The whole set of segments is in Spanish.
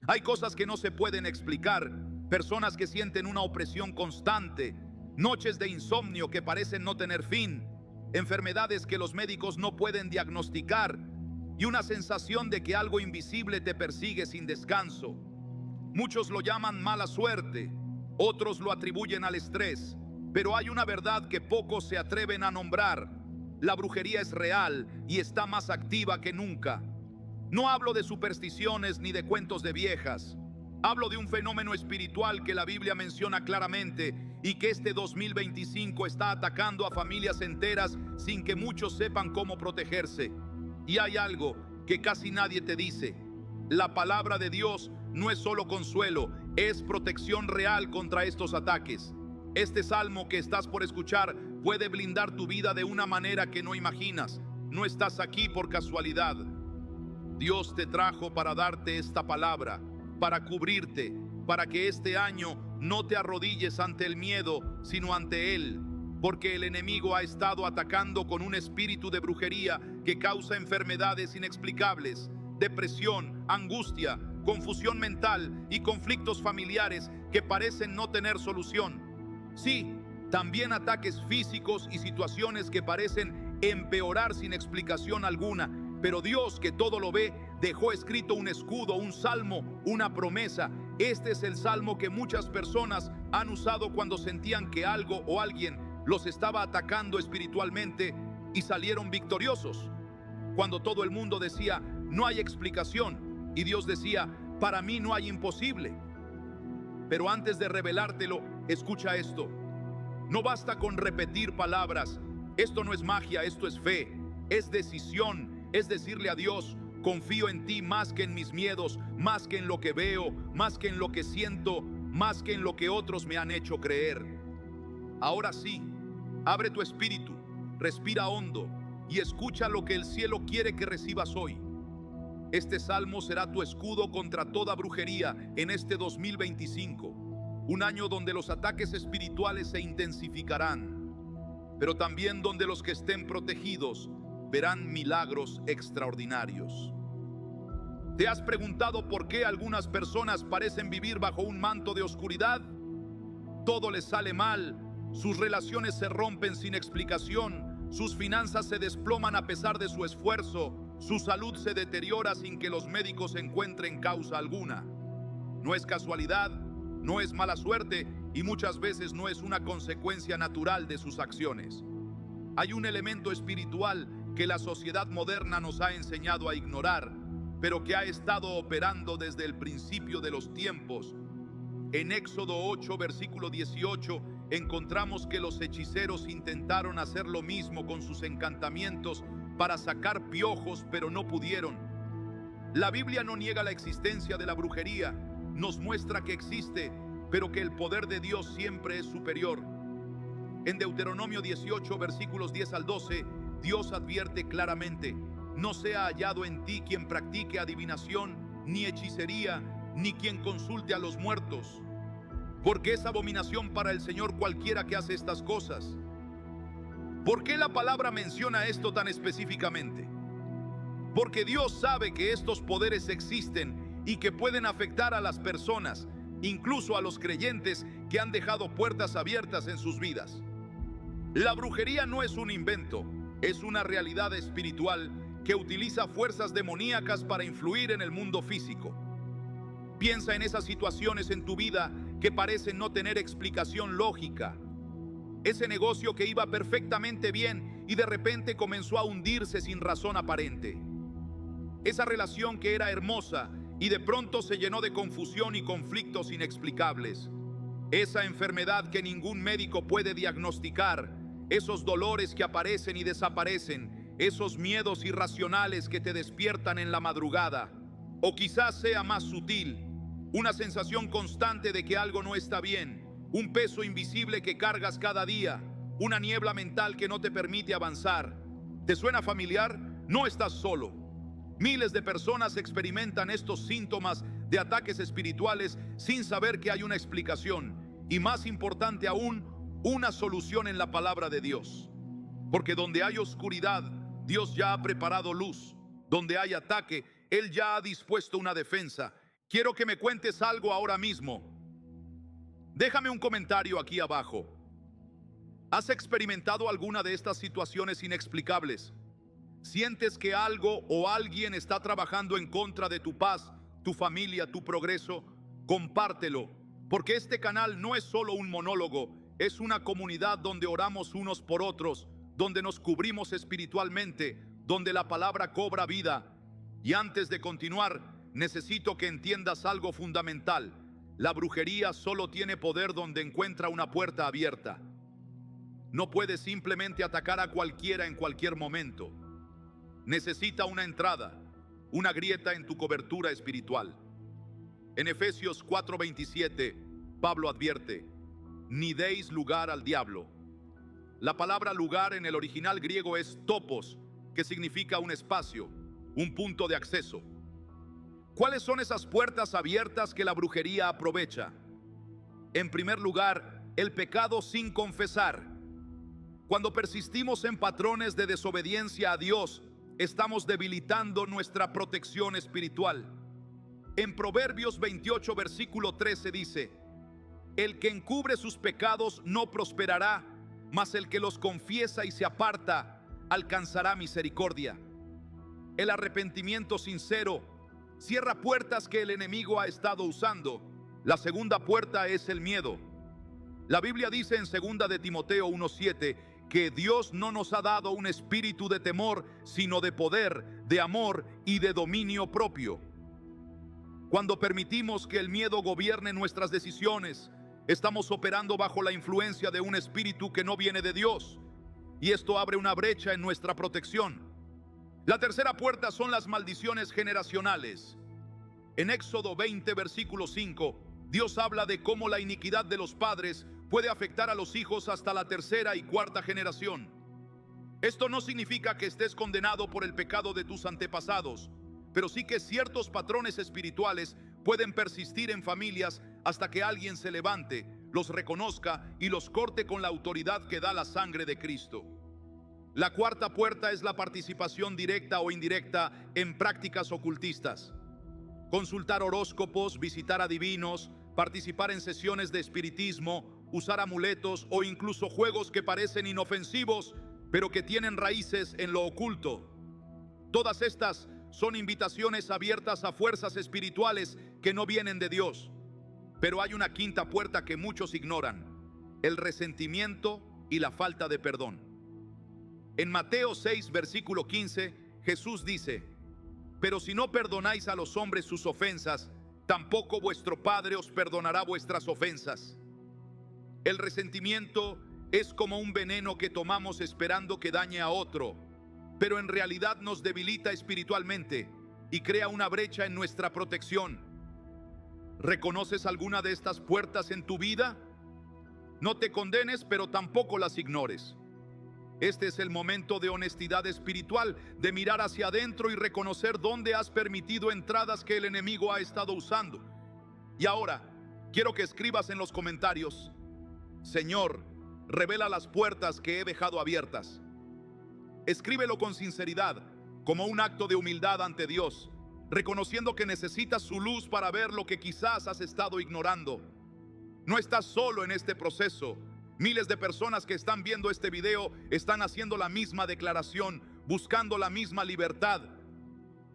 Hay cosas que no se pueden explicar, personas que sienten una opresión constante, noches de insomnio que parecen no tener fin, enfermedades que los médicos no pueden diagnosticar y una sensación de que algo invisible te persigue sin descanso. Muchos lo llaman mala suerte, otros lo atribuyen al estrés, pero hay una verdad que pocos se atreven a nombrar. La brujería es real y está más activa que nunca. No hablo de supersticiones ni de cuentos de viejas. Hablo de un fenómeno espiritual que la Biblia menciona claramente y que este 2025 está atacando a familias enteras sin que muchos sepan cómo protegerse. Y hay algo que casi nadie te dice. La palabra de Dios no es solo consuelo, es protección real contra estos ataques. Este salmo que estás por escuchar puede blindar tu vida de una manera que no imaginas. No estás aquí por casualidad. Dios te trajo para darte esta palabra, para cubrirte, para que este año no te arrodilles ante el miedo, sino ante Él, porque el enemigo ha estado atacando con un espíritu de brujería que causa enfermedades inexplicables, depresión, angustia, confusión mental y conflictos familiares que parecen no tener solución. Sí, también ataques físicos y situaciones que parecen empeorar sin explicación alguna. Pero Dios, que todo lo ve, dejó escrito un escudo, un salmo, una promesa. Este es el salmo que muchas personas han usado cuando sentían que algo o alguien los estaba atacando espiritualmente y salieron victoriosos. Cuando todo el mundo decía, no hay explicación, y Dios decía, para mí no hay imposible. Pero antes de revelártelo, escucha esto. No basta con repetir palabras. Esto no es magia, esto es fe, es decisión. Es decirle a Dios, confío en ti más que en mis miedos, más que en lo que veo, más que en lo que siento, más que en lo que otros me han hecho creer. Ahora sí, abre tu espíritu, respira hondo y escucha lo que el cielo quiere que recibas hoy. Este salmo será tu escudo contra toda brujería en este 2025, un año donde los ataques espirituales se intensificarán, pero también donde los que estén protegidos verán milagros extraordinarios. ¿Te has preguntado por qué algunas personas parecen vivir bajo un manto de oscuridad? Todo les sale mal, sus relaciones se rompen sin explicación, sus finanzas se desploman a pesar de su esfuerzo, su salud se deteriora sin que los médicos encuentren causa alguna. No es casualidad, no es mala suerte y muchas veces no es una consecuencia natural de sus acciones. Hay un elemento espiritual que la sociedad moderna nos ha enseñado a ignorar, pero que ha estado operando desde el principio de los tiempos. En Éxodo 8, versículo 18, encontramos que los hechiceros intentaron hacer lo mismo con sus encantamientos para sacar piojos, pero no pudieron. La Biblia no niega la existencia de la brujería, nos muestra que existe, pero que el poder de Dios siempre es superior. En Deuteronomio 18, versículos 10 al 12, Dios advierte claramente, no sea hallado en ti quien practique adivinación, ni hechicería, ni quien consulte a los muertos, porque es abominación para el Señor cualquiera que hace estas cosas. ¿Por qué la palabra menciona esto tan específicamente? Porque Dios sabe que estos poderes existen y que pueden afectar a las personas, incluso a los creyentes que han dejado puertas abiertas en sus vidas. La brujería no es un invento, es una realidad espiritual que utiliza fuerzas demoníacas para influir en el mundo físico. Piensa en esas situaciones en tu vida que parecen no tener explicación lógica. Ese negocio que iba perfectamente bien y de repente comenzó a hundirse sin razón aparente. Esa relación que era hermosa y de pronto se llenó de confusión y conflictos inexplicables. Esa enfermedad que ningún médico puede diagnosticar. Esos dolores que aparecen y desaparecen, esos miedos irracionales que te despiertan en la madrugada. O quizás sea más sutil, una sensación constante de que algo no está bien, un peso invisible que cargas cada día, una niebla mental que no te permite avanzar. ¿Te suena familiar? No estás solo. Miles de personas experimentan estos síntomas de ataques espirituales sin saber que hay una explicación y, más importante aún, una solución en la palabra de Dios. Porque donde hay oscuridad, Dios ya ha preparado luz. Donde hay ataque, Él ya ha dispuesto una defensa. Quiero que me cuentes algo ahora mismo. Déjame un comentario aquí abajo. ¿Has experimentado alguna de estas situaciones inexplicables? ¿Sientes que algo o alguien está trabajando en contra de tu paz, tu familia, tu progreso? Compártelo, porque este canal no es solo un monólogo, es una comunidad donde oramos unos por otros, donde nos cubrimos espiritualmente, donde la palabra cobra vida. Y antes de continuar, necesito que entiendas algo fundamental. La brujería solo tiene poder donde encuentra una puerta abierta. No puede simplemente atacar a cualquiera en cualquier momento. Necesita una entrada, una grieta en tu cobertura espiritual. En Efesios 4:27, Pablo advierte: ni deis lugar al diablo. La palabra lugar en el original griego es topos, que significa un espacio, un punto de acceso. ¿Cuáles son esas puertas abiertas que la brujería aprovecha? En primer lugar, el pecado sin confesar. Cuando persistimos en patrones de desobediencia a Dios, estamos debilitando nuestra protección espiritual. En Proverbios 28, versículo 13 dice: el que encubre sus pecados no prosperará, mas el que los confiesa y se aparta alcanzará misericordia. El arrepentimiento sincero cierra puertas que el enemigo ha estado usando. La segunda puerta es el miedo. La Biblia dice en 2 de Timoteo 1:7 que Dios no nos ha dado un espíritu de temor, sino de poder, de amor y de dominio propio. Cuando permitimos que el miedo gobierne nuestras decisiones, estamos operando bajo la influencia de un espíritu que no viene de Dios, y esto abre una brecha en nuestra protección. La tercera puerta son las maldiciones generacionales. En Éxodo 20, versículo 5, Dios habla de cómo la iniquidad de los padres puede afectar a los hijos hasta la tercera y cuarta generación. Esto no significa que estés condenado por el pecado de tus antepasados, pero sí que ciertos patrones espirituales pueden persistir en familias hasta que alguien se levante, los reconozca y los corte con la autoridad que da la sangre de Cristo. La cuarta puerta es la participación directa o indirecta en prácticas ocultistas. Consultar horóscopos, visitar adivinos, participar en sesiones de espiritismo, usar amuletos o incluso juegos que parecen inofensivos, pero que tienen raíces en lo oculto. Todas estas son invitaciones abiertas a fuerzas espirituales que no vienen de Dios. Pero hay una quinta puerta que muchos ignoran: el resentimiento y la falta de perdón. En Mateo 6, versículo 15, Jesús dice: pero si no perdonáis a los hombres sus ofensas, tampoco vuestro Padre os perdonará vuestras ofensas. El resentimiento es como un veneno que tomamos esperando que dañe a otro, pero en realidad nos debilita espiritualmente y crea una brecha en nuestra protección. ¿Reconoces alguna de estas puertas en tu vida? No te condenes, pero tampoco las ignores. Este es el momento de honestidad espiritual, de mirar hacia adentro y reconocer dónde has permitido entradas que el enemigo ha estado usando. Y ahora, quiero que escribas en los comentarios: Señor, revela las puertas que he dejado abiertas. Escríbelo con sinceridad, como un acto de humildad ante Dios, reconociendo que necesitas su luz para ver lo que quizás has estado ignorando. No estás solo en este proceso. Miles de personas que están viendo este video están haciendo la misma declaración, buscando la misma libertad.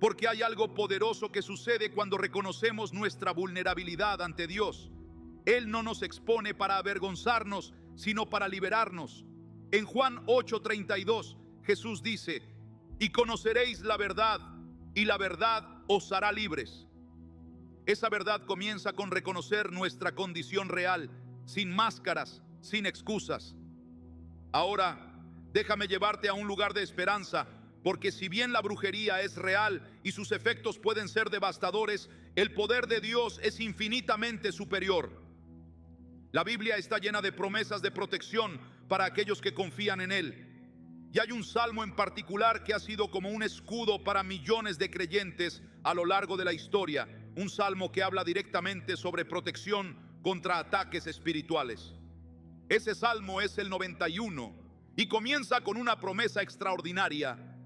Porque hay algo poderoso que sucede cuando reconocemos nuestra vulnerabilidad ante Dios. Él no nos expone para avergonzarnos, sino para liberarnos. En Juan 8:32, Jesús dice: y conoceréis la verdad, y la verdad os hará libres. Esa verdad comienza con reconocer nuestra condición real, sin máscaras, sin excusas. Ahora, déjame llevarte a un lugar de esperanza, porque si bien la brujería es real y sus efectos pueden ser devastadores, el poder de Dios es infinitamente superior. La Biblia está llena de promesas de protección para aquellos que confían en Él. Y hay un salmo en particular que ha sido como un escudo para millones de creyentes a lo largo de la historia. Un salmo que habla directamente sobre protección contra ataques espirituales. Ese salmo es el 91 y comienza con una promesa extraordinaria: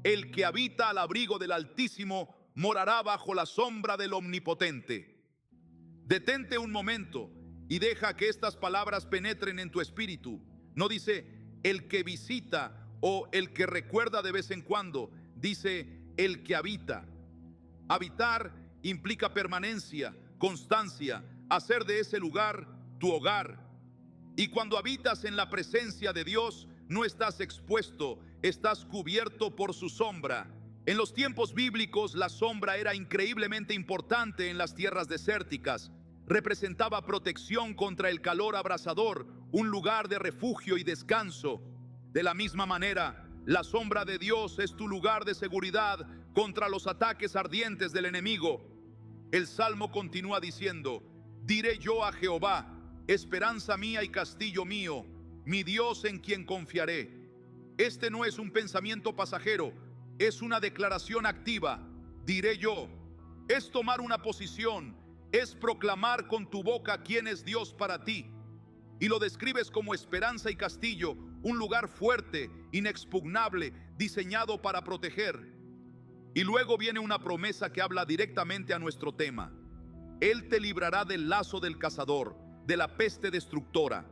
el que habita al abrigo del Altísimo morará bajo la sombra del Omnipotente. Detente un momento y deja que estas palabras penetren en tu espíritu. No dice el que visita o el que recuerda de vez en cuando, dice el que habita. Habitar implica permanencia, constancia, hacer de ese lugar tu hogar. Y cuando habitas en la presencia de Dios, no estás expuesto, estás cubierto por su sombra. En los tiempos bíblicos, la sombra era increíblemente importante en las tierras desérticas. Representaba protección contra el calor abrasador, un lugar de refugio y descanso. De la misma manera, la sombra de Dios es tu lugar de seguridad contra los ataques ardientes del enemigo. El Salmo continúa diciendo: diré yo a Jehová, esperanza mía y castillo mío, mi Dios en quien confiaré. Este no es un pensamiento pasajero, es una declaración activa. Diré yo, es tomar una posición, es proclamar con tu boca quién es Dios para ti. Y lo describes como esperanza y castillo, un lugar fuerte, inexpugnable, diseñado para proteger. Y luego viene una promesa que habla directamente a nuestro tema. Él te librará del lazo del cazador, de la peste destructora.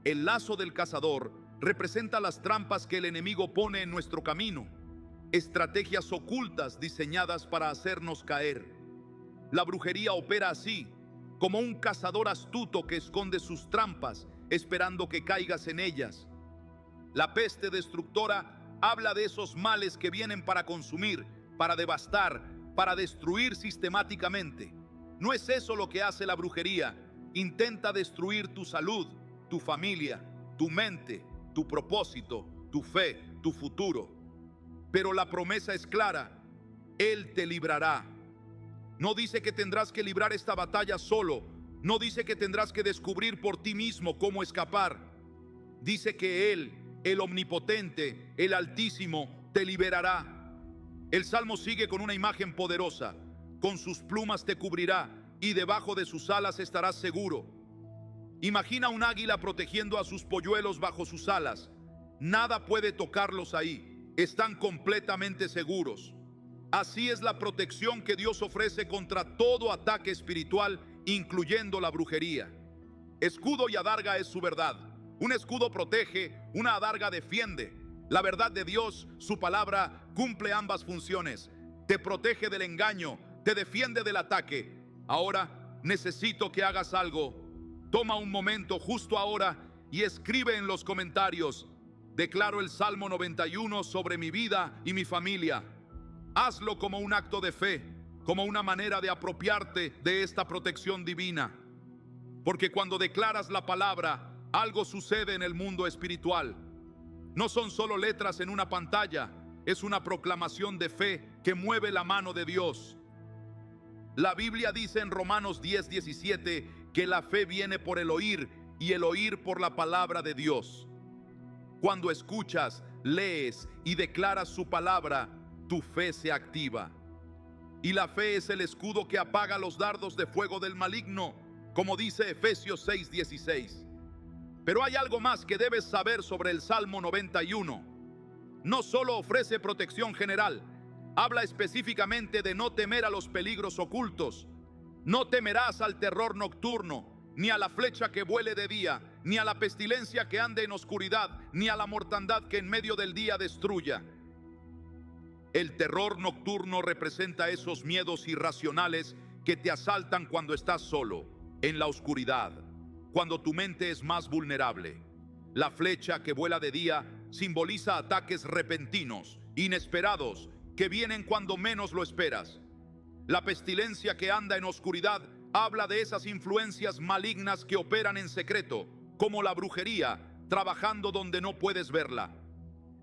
El lazo del cazador representa las trampas que el enemigo pone en nuestro camino, estrategias ocultas diseñadas para hacernos caer. La brujería opera así, como un cazador astuto que esconde sus trampas, esperando que caigas en ellas. La peste destructora habla de esos males que vienen para consumir, para devastar, para destruir sistemáticamente. No es eso lo que hace la brujería. Intenta destruir tu salud, tu familia, tu mente, tu propósito, tu fe, tu futuro. Pero la promesa es clara: Él te librará. No dice que tendrás que librar esta batalla solo. No dice que tendrás que descubrir por ti mismo cómo escapar. Dice que Él, el Omnipotente, el Altísimo, te liberará. El Salmo sigue con una imagen poderosa. Con sus plumas te cubrirá y debajo de sus alas estarás seguro. Imagina un águila protegiendo a sus polluelos bajo sus alas. Nada puede tocarlos ahí. Están completamente seguros. Así es la protección que Dios ofrece contra todo ataque espiritual, incluyendo la brujería. Escudo y adarga es su verdad. Un escudo protege, una adarga defiende. La verdad de Dios, su palabra, cumple ambas funciones. Te protege del engaño, te defiende del ataque. Ahora necesito que hagas algo. Toma un momento justo ahora y escribe en los comentarios: declaro el Salmo 91 sobre mi vida y mi familia. Hazlo como un acto de fe, como una manera de apropiarte de esta protección divina. Porque cuando declaras la palabra, algo sucede en el mundo espiritual. No son solo letras en una pantalla, es una proclamación de fe que mueve la mano de Dios. La Biblia dice en Romanos 10:17 que la fe viene por el oír y el oír por la palabra de Dios. Cuando escuchas, lees y declaras su palabra, tu fe se activa. Y la fe es el escudo que apaga los dardos de fuego del maligno, como dice Efesios 6:16. Pero hay algo más que debes saber sobre el Salmo 91. No solo ofrece protección general, habla específicamente de no temer a los peligros ocultos. No temerás al terror nocturno, ni a la flecha que vuele de día, ni a la pestilencia que ande en oscuridad, ni a la mortandad que en medio del día destruya. El terror nocturno representa esos miedos irracionales que te asaltan cuando estás solo, en la oscuridad, cuando tu mente es más vulnerable. La flecha que vuela de día simboliza ataques repentinos, inesperados, que vienen cuando menos lo esperas. La pestilencia que anda en oscuridad habla de esas influencias malignas que operan en secreto, como la brujería, trabajando donde no puedes verla.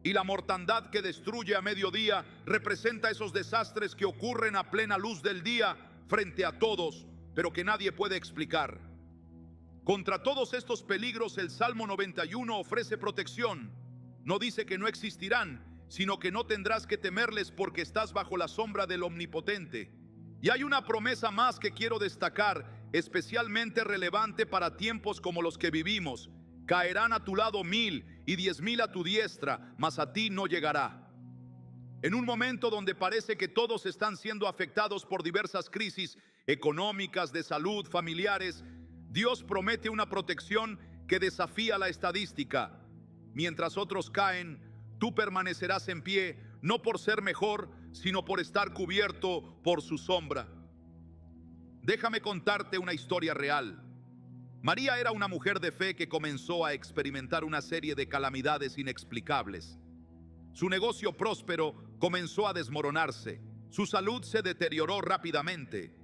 Y la mortandad que destruye a mediodía representa esos desastres que ocurren a plena luz del día frente a todos, pero que nadie puede explicar. Contra todos estos peligros, el Salmo 91 ofrece protección. No dice que no existirán, sino que no tendrás que temerles porque estás bajo la sombra del Omnipotente. Y hay una promesa más que quiero destacar, especialmente relevante para tiempos como los que vivimos. Caerán a tu lado 1000 y 10,000 a tu diestra, mas a ti no llegará. En un momento donde parece que todos están siendo afectados por diversas crisis económicas, de salud, familiares, Dios promete una protección que desafía la estadística. Mientras otros caen, tú permanecerás en pie, no por ser mejor, sino por estar cubierto por su sombra. Déjame contarte una historia real. María era una mujer de fe que comenzó a experimentar una serie de calamidades inexplicables. Su negocio próspero comenzó a desmoronarse. Su salud se deterioró rápidamente.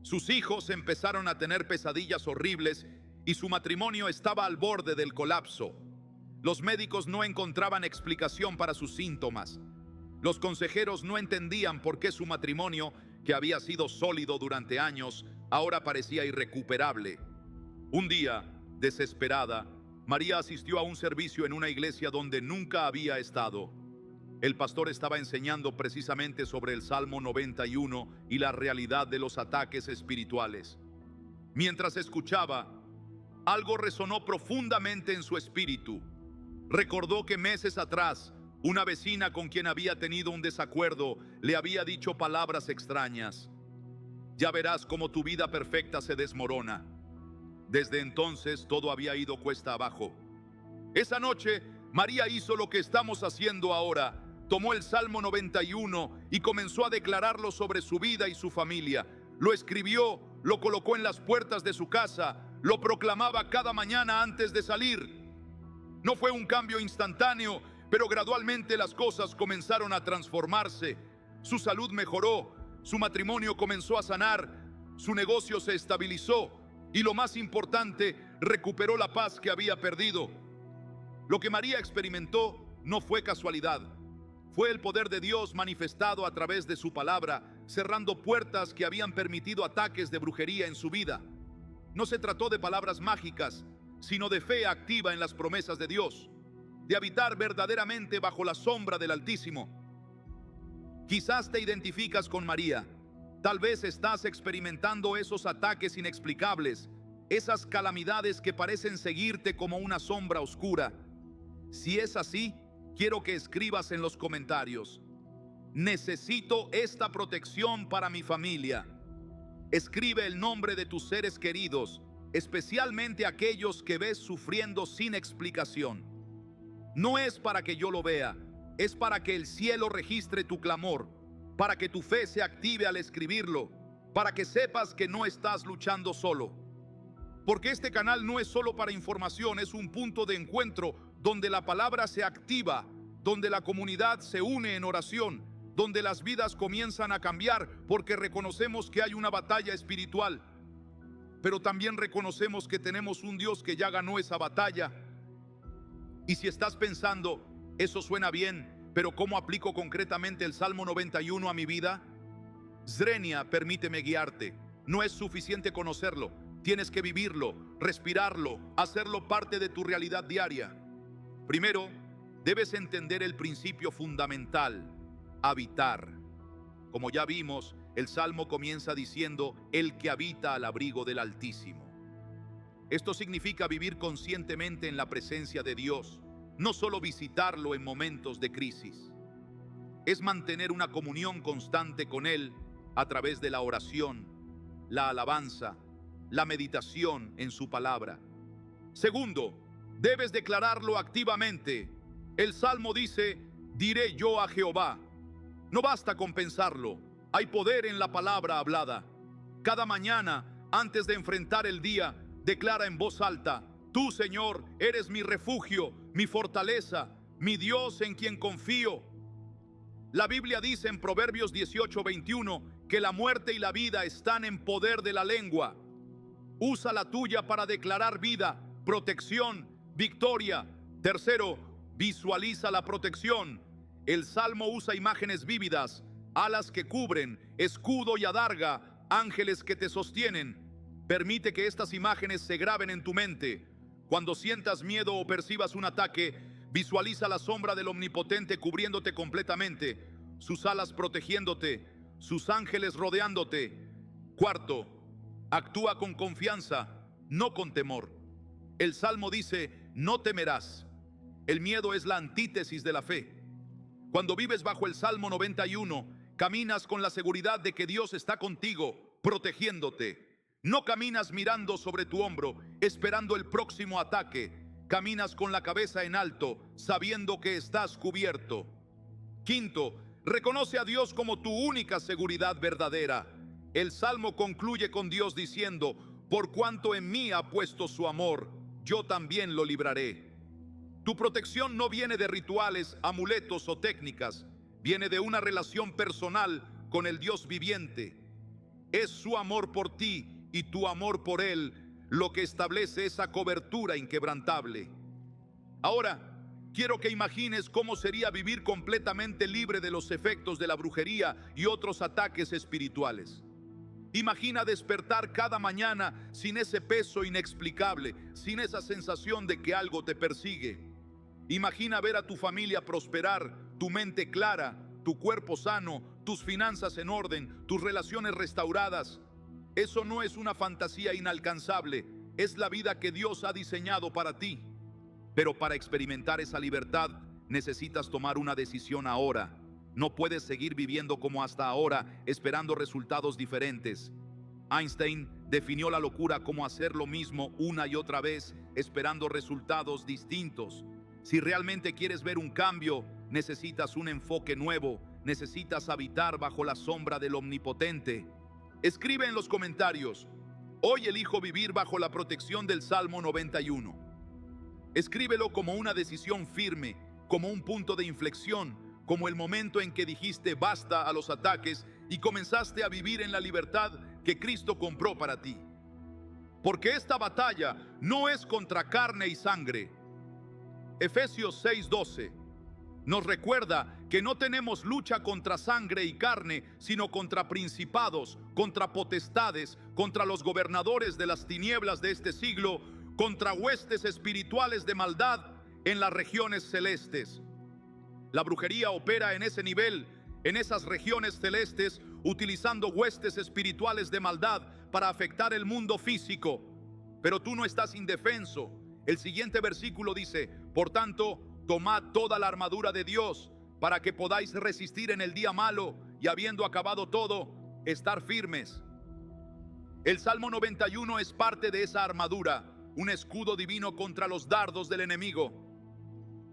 Sus hijos empezaron a tener pesadillas horribles y su matrimonio estaba al borde del colapso. Los médicos no encontraban explicación para sus síntomas. Los consejeros no entendían por qué su matrimonio, que había sido sólido durante años, ahora parecía irrecuperable. Un día, desesperada, María asistió a un servicio en una iglesia donde nunca había estado. El pastor estaba enseñando precisamente sobre el Salmo 91 y la realidad de los ataques espirituales. Mientras escuchaba, algo resonó profundamente en su espíritu. Recordó que meses atrás, una vecina con quien había tenido un desacuerdo le había dicho palabras extrañas. Ya verás cómo tu vida perfecta se desmorona. Desde entonces todo había ido cuesta abajo. Esa noche, María hizo lo que estamos haciendo ahora. Tomó el Salmo 91 y comenzó a declararlo sobre su vida y su familia. Lo escribió, lo colocó en las puertas de su casa, lo proclamaba cada mañana antes de salir. No fue un cambio instantáneo, pero gradualmente las cosas comenzaron a transformarse. Su salud mejoró, su matrimonio comenzó a sanar, su negocio se estabilizó y, lo más importante, recuperó la paz que había perdido. Lo que María experimentó no fue casualidad. Fue el poder de Dios manifestado a través de su palabra, cerrando puertas que habían permitido ataques de brujería en su vida. No se trató de palabras mágicas, sino de fe activa en las promesas de Dios, de habitar verdaderamente bajo la sombra del Altísimo. Quizás te identificas con María. Tal vez estás experimentando esos ataques inexplicables, esas calamidades que parecen seguirte como una sombra oscura. Si es así, quiero que escribas en los comentarios: necesito esta protección para mi familia. Escribe el nombre de tus seres queridos, especialmente aquellos que ves sufriendo sin explicación. No es para que yo lo vea, es para que el cielo registre tu clamor, para que tu fe se active al escribirlo, para que sepas que no estás luchando solo. Porque este canal no es solo para información, es un punto de encuentro donde la palabra se activa, donde la comunidad se une en oración, donde las vidas comienzan a cambiar porque reconocemos que hay una batalla espiritual. Pero también reconocemos que tenemos un Dios que ya ganó esa batalla. Y si estás pensando, eso suena bien, pero ¿cómo aplico concretamente el Salmo 91 a mi vida? Zrenia, permíteme guiarte. No es suficiente conocerlo, tienes que vivirlo, respirarlo, hacerlo parte de tu realidad diaria. Primero, debes entender el principio fundamental: habitar. Como ya vimos, el Salmo comienza diciendo: el que habita al abrigo del Altísimo. Esto significa vivir conscientemente en la presencia de Dios, no solo visitarlo en momentos de crisis. Es mantener una comunión constante con Él a través de la oración, la alabanza, la meditación en su palabra. Segundo, debes declararlo activamente. El Salmo dice: diré yo a Jehová. No basta con pensarlo, hay poder en la palabra hablada. Cada mañana, antes de enfrentar el día, declara en voz alta: tú, Señor, eres mi refugio, mi fortaleza, mi Dios en quien confío. La Biblia dice en Proverbios 18:21 que la muerte y la vida están en poder de la lengua. Usa la tuya para declarar vida, protección, victoria. Tercero, visualiza la protección. El Salmo usa imágenes vívidas: alas que cubren, escudo y adarga, ángeles que te sostienen. Permite que estas imágenes se graben en tu mente. Cuando sientas miedo o percibas un ataque, visualiza la sombra del Omnipotente cubriéndote completamente, sus alas protegiéndote, sus ángeles rodeándote. Cuarto, actúa con confianza, no con temor. El Salmo dice: no temerás. El miedo es la antítesis de la fe. Cuando vives bajo el Salmo 91, caminas con la seguridad de que Dios está contigo, protegiéndote. No caminas mirando sobre tu hombro, esperando el próximo ataque. Caminas con la cabeza en alto, sabiendo que estás cubierto. Quinto, reconoce a Dios como tu única seguridad verdadera. El Salmo concluye con Dios diciendo: por cuanto en mí ha puesto su amor, yo también lo libraré. Tu protección no viene de rituales, amuletos o técnicas. Viene de una relación personal con el Dios viviente. Es su amor por ti y tu amor por Él lo que establece esa cobertura inquebrantable. Ahora, quiero que imagines cómo sería vivir completamente libre de los efectos de la brujería y otros ataques espirituales. Imagina despertar cada mañana sin ese peso inexplicable, sin esa sensación de que algo te persigue. Imagina ver a tu familia prosperar, tu mente clara, tu cuerpo sano, tus finanzas en orden, tus relaciones restauradas. Eso no es una fantasía inalcanzable, es la vida que Dios ha diseñado para ti. Pero para experimentar esa libertad necesitas tomar una decisión ahora. No puedes seguir viviendo como hasta ahora, esperando resultados diferentes. Einstein definió la locura como hacer lo mismo una y otra vez, esperando resultados distintos. Si realmente quieres ver un cambio, necesitas un enfoque nuevo, necesitas habitar bajo la sombra del Omnipotente. Escribe en los comentarios: hoy elijo vivir bajo la protección del Salmo 91. Escríbelo como una decisión firme, como un punto de inflexión, como el momento en que dijiste basta a los ataques y comenzaste a vivir en la libertad que Cristo compró para ti. Porque esta batalla no es contra carne y sangre. Efesios 6:12 nos recuerda que no tenemos lucha contra sangre y carne, sino contra principados, contra potestades, contra los gobernadores de las tinieblas de este siglo, contra huestes espirituales de maldad en las regiones celestes. La brujería opera en ese nivel, en esas regiones celestes, utilizando huestes espirituales de maldad para afectar el mundo físico. Pero tú no estás indefenso. El siguiente versículo dice: por tanto, tomad toda la armadura de Dios para que podáis resistir en el día malo y, habiendo acabado todo, estar firmes. El Salmo 91 es parte de esa armadura, un escudo divino contra los dardos del enemigo.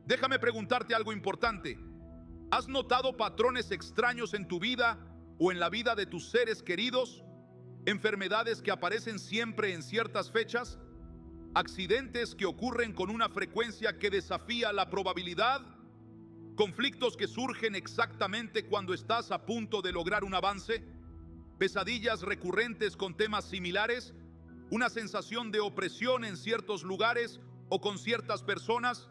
Déjame preguntarte algo importante. ¿Has notado patrones extraños en tu vida o en la vida de tus seres queridos? ¿Enfermedades que aparecen siempre en ciertas fechas? ¿Accidentes que ocurren con una frecuencia que desafía la probabilidad? ¿Conflictos que surgen exactamente cuando estás a punto de lograr un avance? ¿Pesadillas recurrentes con temas similares? ¿Una sensación de opresión en ciertos lugares o con ciertas personas?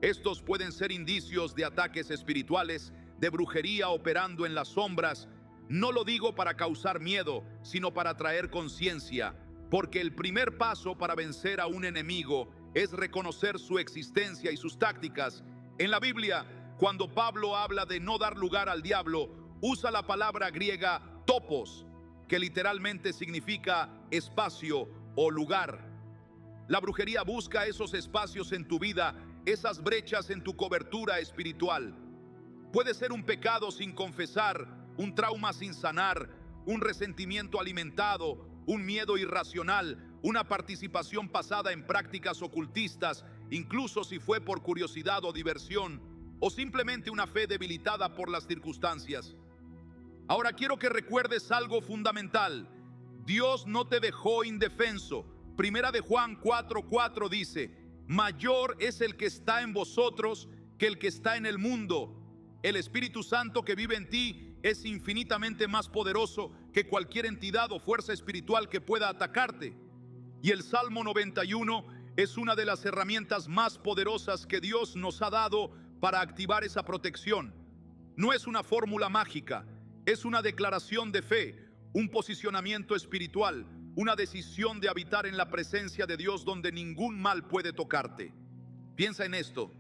Estos pueden ser indicios de ataques espirituales, de brujería operando en las sombras. No lo digo para causar miedo, sino para traer conciencia, porque el primer paso para vencer a un enemigo es reconocer su existencia y sus tácticas. En la Biblia, cuando Pablo habla de no dar lugar al diablo, usa la palabra griega topos, que literalmente significa espacio o lugar. La brujería busca esos espacios en tu vida, esas brechas en tu cobertura espiritual. Puede ser un pecado sin confesar, un trauma sin sanar, un resentimiento alimentado, un miedo irracional, una participación pasada en prácticas ocultistas, incluso si fue por curiosidad o diversión, o simplemente una fe debilitada por las circunstancias. Ahora quiero que recuerdes algo fundamental. Dios no te dejó indefenso. Primera de Juan 4:4 dice: mayor es el que está en vosotros que el que está en el mundo. El Espíritu Santo que vive en ti es infinitamente más poderoso que cualquier entidad o fuerza espiritual que pueda atacarte. Y el Salmo 91 es una de las herramientas más poderosas que Dios nos ha dado para activar esa protección. No es una fórmula mágica, es una declaración de fe, un posicionamiento espiritual, una decisión de habitar en la presencia de Dios donde ningún mal puede tocarte. Piensa en esto.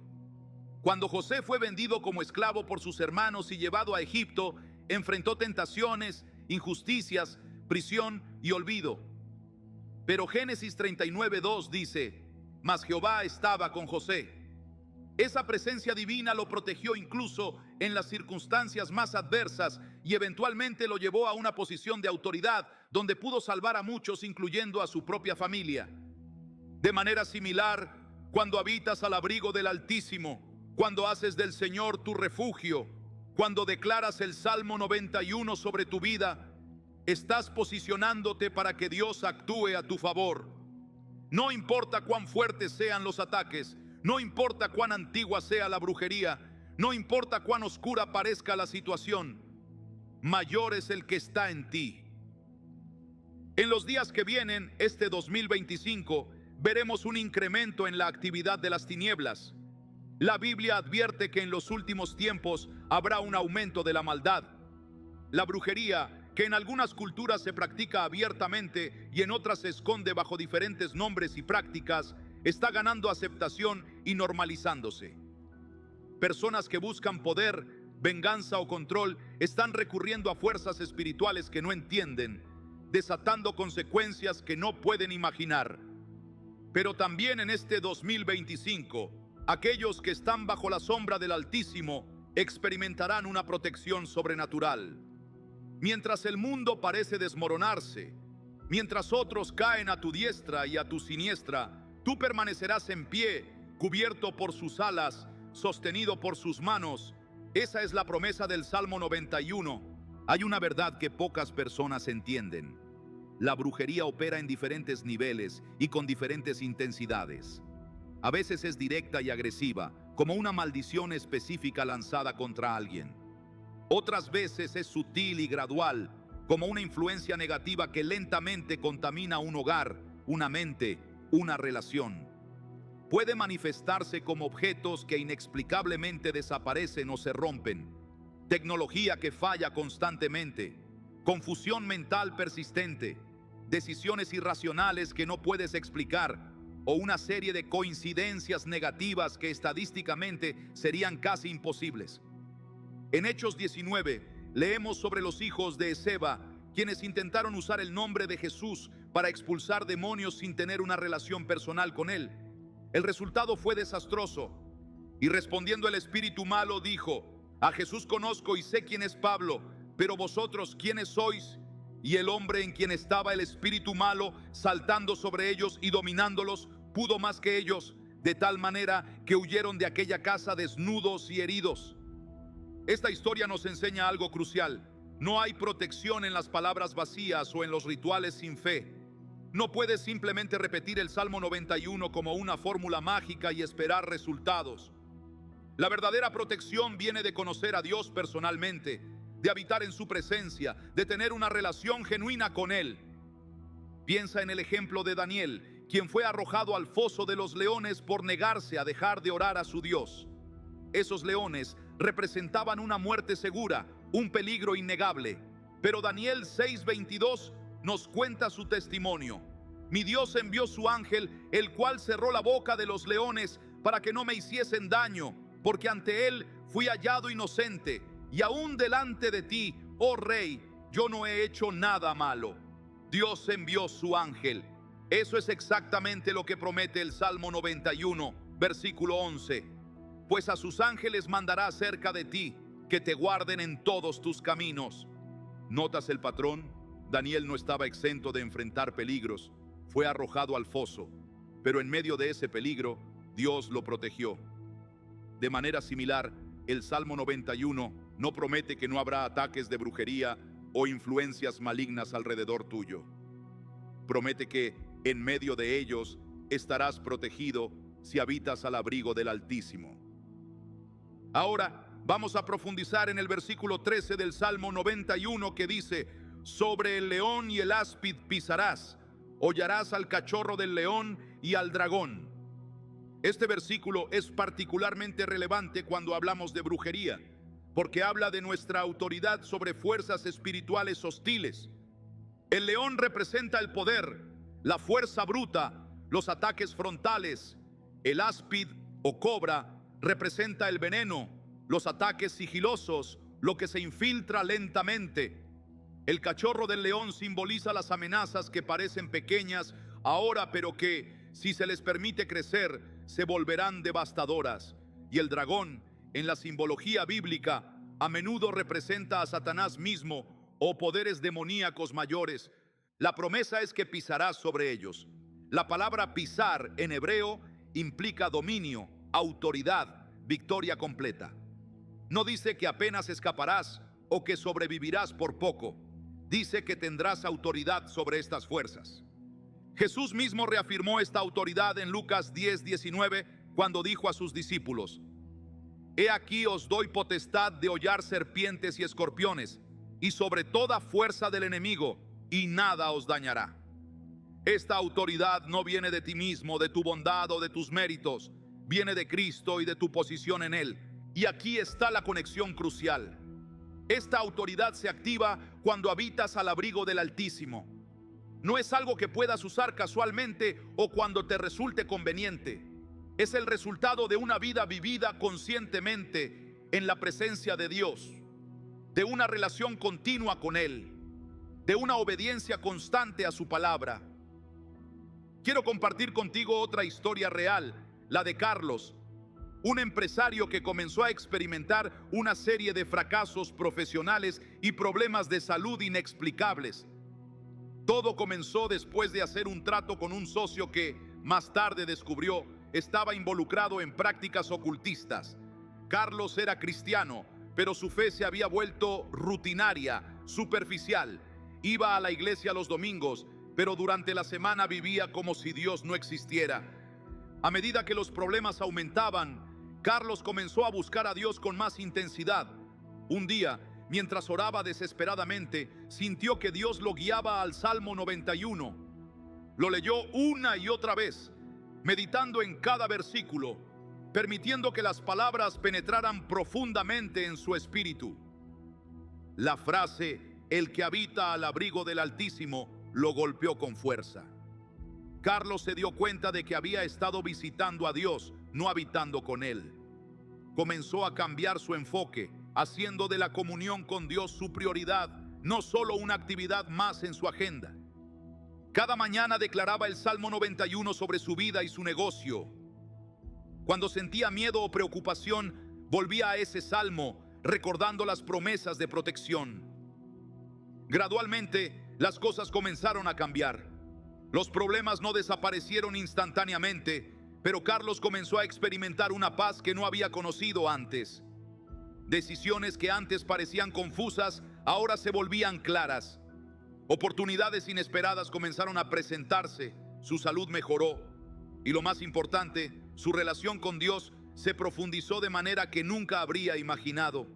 Cuando José fue vendido como esclavo por sus hermanos y llevado a Egipto, enfrentó tentaciones, injusticias, prisión y olvido. Pero Génesis 39:2 dice: mas Jehová estaba con José. Esa presencia divina lo protegió incluso en las circunstancias más adversas y eventualmente lo llevó a una posición de autoridad donde pudo salvar a muchos, incluyendo a su propia familia. De manera similar, cuando habitas al abrigo del Altísimo, cuando haces del Señor tu refugio, cuando declaras el Salmo 91 sobre tu vida, estás posicionándote para que Dios actúe a tu favor. No importa cuán fuertes sean los ataques, no importa cuán antigua sea la brujería, no importa cuán oscura parezca la situación, mayor es el que está en ti. En los días que vienen, este 2025, veremos un incremento en la actividad de las tinieblas. La Biblia advierte que en los últimos tiempos habrá un aumento de la maldad. La brujería, que en algunas culturas se practica abiertamente y en otras se esconde bajo diferentes nombres y prácticas, está ganando aceptación y normalizándose. Personas que buscan poder, venganza o control están recurriendo a fuerzas espirituales que no entienden, desatando consecuencias que no pueden imaginar. Pero también en este 2025, aquellos que están bajo la sombra del Altísimo experimentarán una protección sobrenatural. Mientras el mundo parece desmoronarse, mientras otros caen a tu diestra y a tu siniestra, tú permanecerás en pie, cubierto por sus alas, sostenido por sus manos. Esa es la promesa del Salmo 91. Hay una verdad que pocas personas entienden. La brujería opera en diferentes niveles y con diferentes intensidades. A veces es directa y agresiva, como una maldición específica lanzada contra alguien. Otras veces es sutil y gradual, como una influencia negativa que lentamente contamina un hogar, una mente, una relación. Puede manifestarse como objetos que inexplicablemente desaparecen o se rompen, tecnología que falla constantemente, confusión mental persistente, decisiones irracionales que no puedes explicar, o una serie de coincidencias negativas que estadísticamente serían casi imposibles. En Hechos 19 leemos sobre los hijos de Esceva, quienes intentaron usar el nombre de Jesús para expulsar demonios sin tener una relación personal con él. El resultado fue desastroso. Y respondiendo el espíritu malo dijo: a Jesús conozco y sé quién es Pablo, pero vosotros ¿quiénes sois? Y el hombre en quien estaba el espíritu malo, saltando sobre ellos y dominándolos, pudo más que ellos, de tal manera que huyeron de aquella casa desnudos y heridos. Esta historia nos enseña algo crucial. No hay protección en las palabras vacías o en los rituales sin fe. No puedes simplemente repetir el Salmo 91 como una fórmula mágica y esperar resultados. La verdadera protección viene de conocer a Dios personalmente, de habitar en su presencia, de tener una relación genuina con Él. Piensa en el ejemplo de Daniel, quien fue arrojado al foso de los leones por negarse a dejar de orar a su Dios. Esos leones representaban una muerte segura, un peligro innegable. Pero Daniel 6:22 nos cuenta su testimonio. Mi Dios envió su ángel, el cual cerró la boca de los leones para que no me hiciesen daño, porque ante él fui hallado inocente, y aún delante de ti, oh rey, yo no he hecho nada malo. Dios envió su ángel. Eso es exactamente lo que promete el Salmo 91, versículo 11. Pues a sus ángeles mandará cerca de ti, que te guarden en todos tus caminos. ¿Notas el patrón? Daniel no estaba exento de enfrentar peligros. Fue arrojado al foso, pero en medio de ese peligro, Dios lo protegió. De manera similar, el Salmo 91 no promete que no habrá ataques de brujería o influencias malignas alrededor tuyo. Promete que en medio de ellos estarás protegido si habitas al abrigo del Altísimo. Ahora vamos a profundizar en el versículo 13 del Salmo 91 que dice: sobre el león y el áspid pisarás, hollarás al cachorro del león y al dragón. Este versículo es particularmente relevante cuando hablamos de brujería, porque habla de nuestra autoridad sobre fuerzas espirituales hostiles. El león representa el poder, la fuerza bruta, los ataques frontales. El áspid o cobra representa el veneno, los ataques sigilosos, lo que se infiltra lentamente. El cachorro del león simboliza las amenazas que parecen pequeñas ahora, pero que, si se les permite crecer, se volverán devastadoras. Y el dragón, en la simbología bíblica, a menudo representa a Satanás mismo o poderes demoníacos mayores. La promesa es que pisarás sobre ellos. La palabra pisar en hebreo implica dominio, autoridad, victoria completa. No dice que apenas escaparás o que sobrevivirás por poco. Dice que tendrás autoridad sobre estas fuerzas. Jesús mismo reafirmó esta autoridad en Lucas 10:19 cuando dijo a sus discípulos: He aquí os doy potestad de hollar serpientes y escorpiones, y sobre toda fuerza del enemigo, y nada os dañará. Esta autoridad no viene de ti mismo, de tu bondad o de tus méritos, viene de Cristo y de tu posición en Él. Y aquí está la conexión crucial. Esta autoridad se activa cuando habitas al abrigo del Altísimo. No es algo que puedas usar casualmente o cuando te resulte conveniente. Es el resultado de una vida vivida conscientemente en la presencia de Dios, de una relación continua con Él, de una obediencia constante a su palabra. Quiero compartir contigo otra historia real, la de Carlos, un empresario que comenzó a experimentar una serie de fracasos profesionales y problemas de salud inexplicables. Todo comenzó después de hacer un trato con un socio que más tarde descubrió estaba involucrado en prácticas ocultistas. Carlos era cristiano, pero su fe se había vuelto rutinaria, superficial. Iba a la iglesia los domingos, pero durante la semana vivía como si Dios no existiera. A medida que los problemas aumentaban, Carlos comenzó a buscar a Dios con más intensidad. Un día, mientras oraba desesperadamente, sintió que Dios lo guiaba al Salmo 91. Lo leyó una y otra vez, meditando en cada versículo, permitiendo que las palabras penetraran profundamente en su espíritu. La frase, el que habita al abrigo del Altísimo, lo golpeó con fuerza. Carlos se dio cuenta de que había estado visitando a Dios, no habitando con Él. Comenzó a cambiar su enfoque, haciendo de la comunión con Dios su prioridad, no solo una actividad más en su agenda. Cada mañana declaraba el Salmo 91 sobre su vida y su negocio. Cuando sentía miedo o preocupación, volvía a ese salmo, recordando las promesas de protección. Gradualmente, las cosas comenzaron a cambiar. Los problemas no desaparecieron instantáneamente, pero Carlos comenzó a experimentar una paz que no había conocido antes. Decisiones que antes parecían confusas, ahora se volvían claras. Oportunidades inesperadas comenzaron a presentarse, su salud mejoró y, lo más importante, su relación con Dios se profundizó de manera que nunca habría imaginado.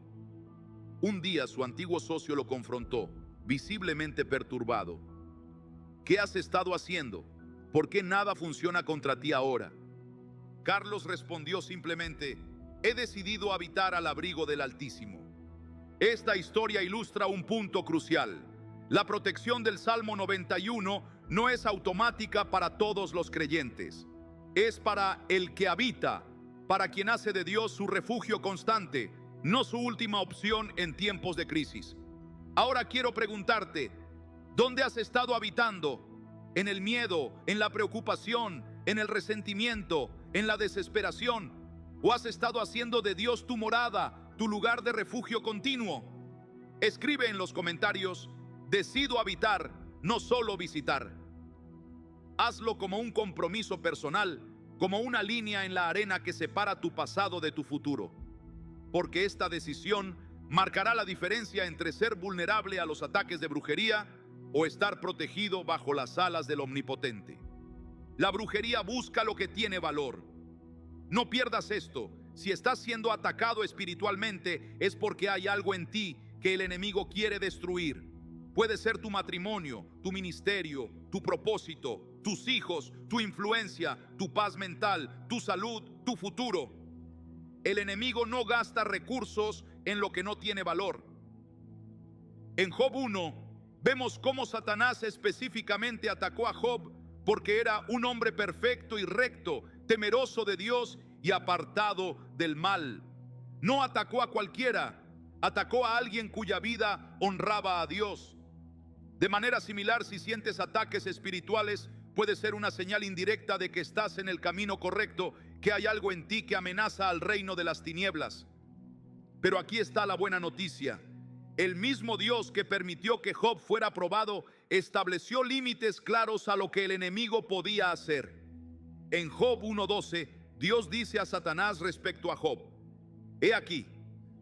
Un día su antiguo socio lo confrontó, visiblemente perturbado. ¿Qué has estado haciendo? ¿Por qué nada funciona contra ti ahora? Carlos respondió simplemente: he decidido habitar al abrigo del Altísimo. Esta historia ilustra un punto crucial. La protección del Salmo 91 no es automática para todos los creyentes. Es para el que habita, para quien hace de Dios su refugio constante, no su última opción en tiempos de crisis. Ahora quiero preguntarte, ¿dónde has estado habitando? ¿En el miedo, en la preocupación, en el resentimiento, en la desesperación? ¿O has estado haciendo de Dios tu morada, tu lugar de refugio continuo? Escribe en los comentarios: decido habitar, no solo visitar. Hazlo como un compromiso personal, como una línea en la arena que separa tu pasado de tu futuro. Porque esta decisión marcará la diferencia entre ser vulnerable a los ataques de brujería o estar protegido bajo las alas del Omnipotente. La brujería busca lo que tiene valor. No pierdas esto. Si estás siendo atacado espiritualmente, es porque hay algo en ti que el enemigo quiere destruir. Puede ser tu matrimonio, tu ministerio, tu propósito, tus hijos, tu influencia, tu paz mental, tu salud, tu futuro. El enemigo no gasta recursos en lo que no tiene valor. En Job 1, vemos cómo Satanás específicamente atacó a Job porque era un hombre perfecto y recto, temeroso de Dios y apartado del mal. No atacó a cualquiera, atacó a alguien cuya vida honraba a Dios. De manera similar, si sientes ataques espirituales, puede ser una señal indirecta de que estás en el camino correcto, que hay algo en ti que amenaza al reino de las tinieblas. Pero aquí está la buena noticia. El mismo Dios que permitió que Job fuera probado estableció límites claros a lo que el enemigo podía hacer. En Job 1:12, Dios dice a Satanás respecto a Job: he aquí,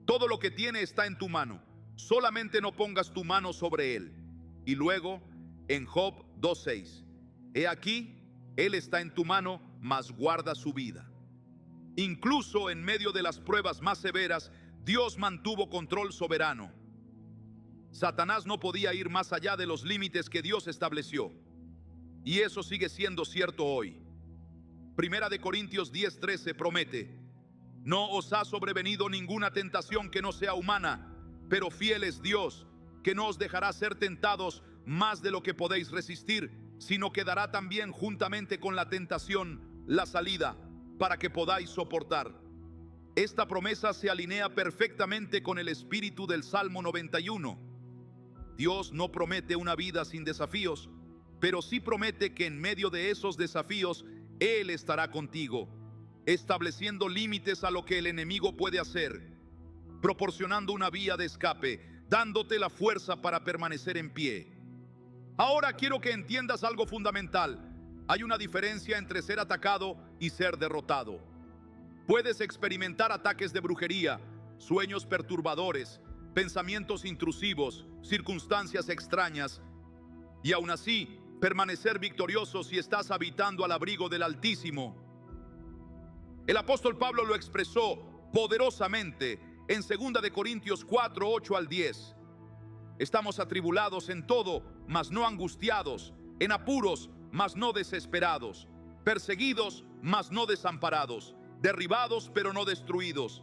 todo lo que tiene está en tu mano, solamente no pongas tu mano sobre él. Y luego en Job 2:6, he aquí, él está en tu mano, mas guarda su vida. Incluso en medio de las pruebas más severas, Dios mantuvo control soberano. Satanás no podía ir más allá de los límites que Dios estableció. Y eso sigue siendo cierto hoy. Primera de Corintios 10:13 promete: no os ha sobrevenido ninguna tentación que no sea humana, pero fiel es Dios, que no os dejará ser tentados más de lo que podéis resistir, sino que dará también juntamente con la tentación la salida, para que podáis soportar. Esta promesa se alinea perfectamente con el espíritu del Salmo 91. Dios no promete una vida sin desafíos, pero sí promete que en medio de esos desafíos Él estará contigo, estableciendo límites a lo que el enemigo puede hacer, proporcionando una vía de escape, dándote la fuerza para permanecer en pie. Ahora quiero que entiendas algo fundamental. Hay una diferencia entre ser atacado y ser derrotado. Puedes experimentar ataques de brujería, sueños perturbadores, pensamientos intrusivos, circunstancias extrañas, y aún así permanecer victorioso si estás habitando al abrigo del Altísimo. El apóstol Pablo lo expresó poderosamente en 2 de Corintios 4:8 al 10. Estamos atribulados en todo, mas no angustiados, en apuros, mas no desesperados, perseguidos, mas no desamparados, derribados, pero no destruidos,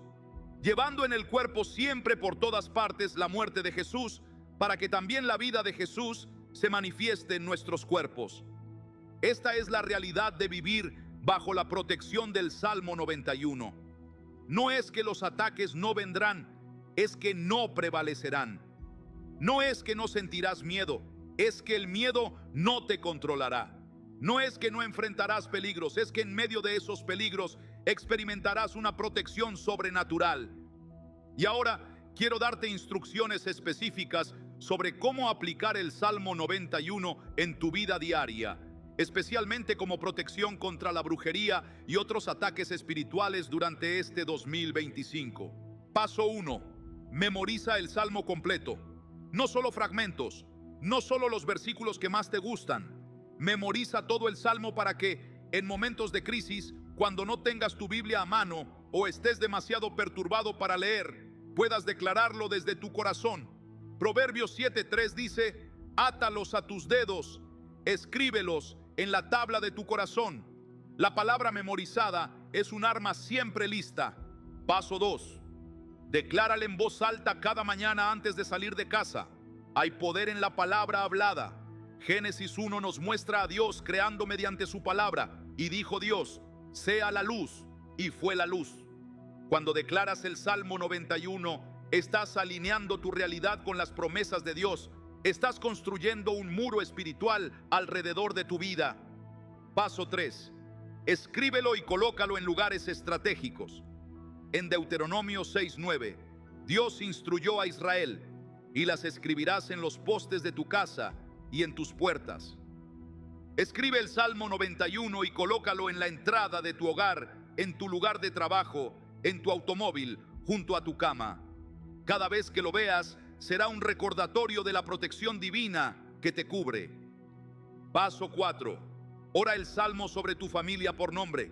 llevando en el cuerpo siempre por todas partes la muerte de Jesús, para que también la vida de Jesús se manifieste en nuestros cuerpos. Esta es la realidad de vivir bajo la protección del Salmo 91. No es que los ataques no vendrán, es que no prevalecerán. No es que no sentirás miedo, es que el miedo no te controlará. No es que no enfrentarás peligros, es que en medio de esos peligros experimentarás una protección sobrenatural. Y ahora quiero darte instrucciones específicas sobre cómo aplicar el Salmo 91 en tu vida diaria, especialmente como protección contra la brujería y otros ataques espirituales durante este 2025. Paso 1. Memoriza el Salmo completo. No solo fragmentos, no solo los versículos que más te gustan. Memoriza todo el Salmo para que en momentos de crisis, cuando no tengas tu Biblia a mano o estés demasiado perturbado para leer, puedas declararlo desde tu corazón. Proverbios 7:3 dice: átalos a tus dedos, escríbelos en la tabla de tu corazón. La palabra memorizada es un arma siempre lista. Paso 2. Declárala en voz alta cada mañana antes de salir de casa. Hay poder en la palabra hablada. Génesis 1 nos muestra a Dios creando mediante su palabra, y dijo Dios: sea la luz, y fue la luz. Cuando declaras el Salmo 91, estás alineando tu realidad con las promesas de Dios. Estás construyendo un muro espiritual alrededor de tu vida. Paso 3. Escríbelo y colócalo en lugares estratégicos. En Deuteronomio 6:9, Dios instruyó a Israel: y las escribirás en los postes de tu casa y en tus puertas. Escribe el Salmo 91 y colócalo en la entrada de tu hogar, en tu lugar de trabajo, en tu automóvil, junto a tu cama. Cada vez que lo veas, será un recordatorio de la protección divina que te cubre. Paso 4. Ora el Salmo sobre tu familia por nombre.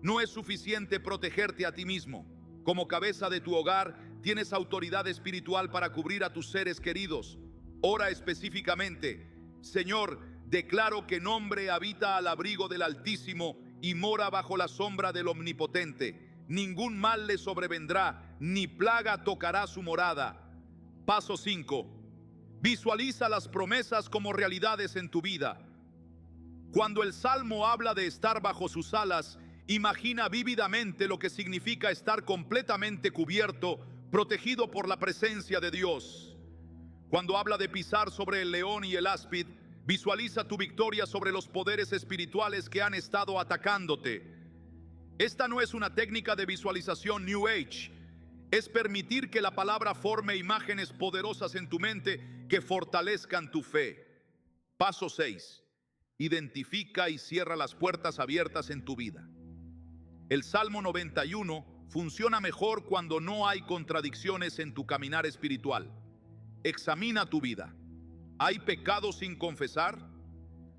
No es suficiente protegerte a ti mismo. Como cabeza de tu hogar, tienes autoridad espiritual para cubrir a tus seres queridos. Ora específicamente: Señor, declaro que nombre habita al abrigo del Altísimo y mora bajo la sombra del Omnipotente. Ningún mal le sobrevendrá, ni plaga tocará su morada. Paso 5. Visualiza las promesas como realidades en tu vida. Cuando el Salmo habla de estar bajo sus alas, imagina vívidamente lo que significa estar completamente cubierto, protegido por la presencia de Dios. Cuando habla de pisar sobre el león y el áspid, visualiza tu victoria sobre los poderes espirituales que han estado atacándote. Esta no es una técnica de visualización New Age. Es permitir que la palabra forme imágenes poderosas en tu mente que fortalezcan tu fe. Paso 6. Identifica y cierra las puertas abiertas en tu vida. El Salmo 91 funciona mejor cuando no hay contradicciones en tu caminar espiritual. Examina tu vida. ¿Hay pecados sin confesar?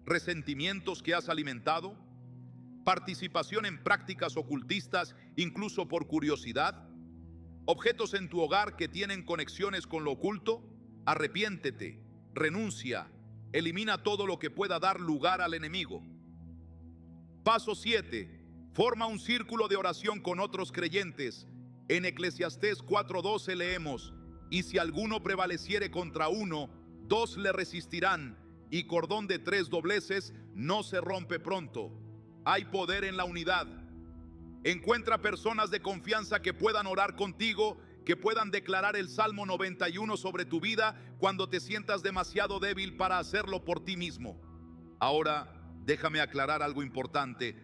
¿Resentimientos que has alimentado? ¿Participación en prácticas ocultistas, incluso por curiosidad? ¿Objetos en tu hogar que tienen conexiones con lo oculto? Arrepiéntete, renuncia, elimina todo lo que pueda dar lugar al enemigo. Paso 7. Forma un círculo de oración con otros creyentes. En Eclesiastés 4:12 leemos: y si alguno prevaleciere contra uno, dos le resistirán, y cordón de 3 dobleces no se rompe pronto. Hay poder en la unidad. Encuentra personas de confianza que puedan orar contigo, que puedan declarar el Salmo 91 sobre tu vida cuando te sientas demasiado débil para hacerlo por ti mismo. Ahora, déjame aclarar algo importante.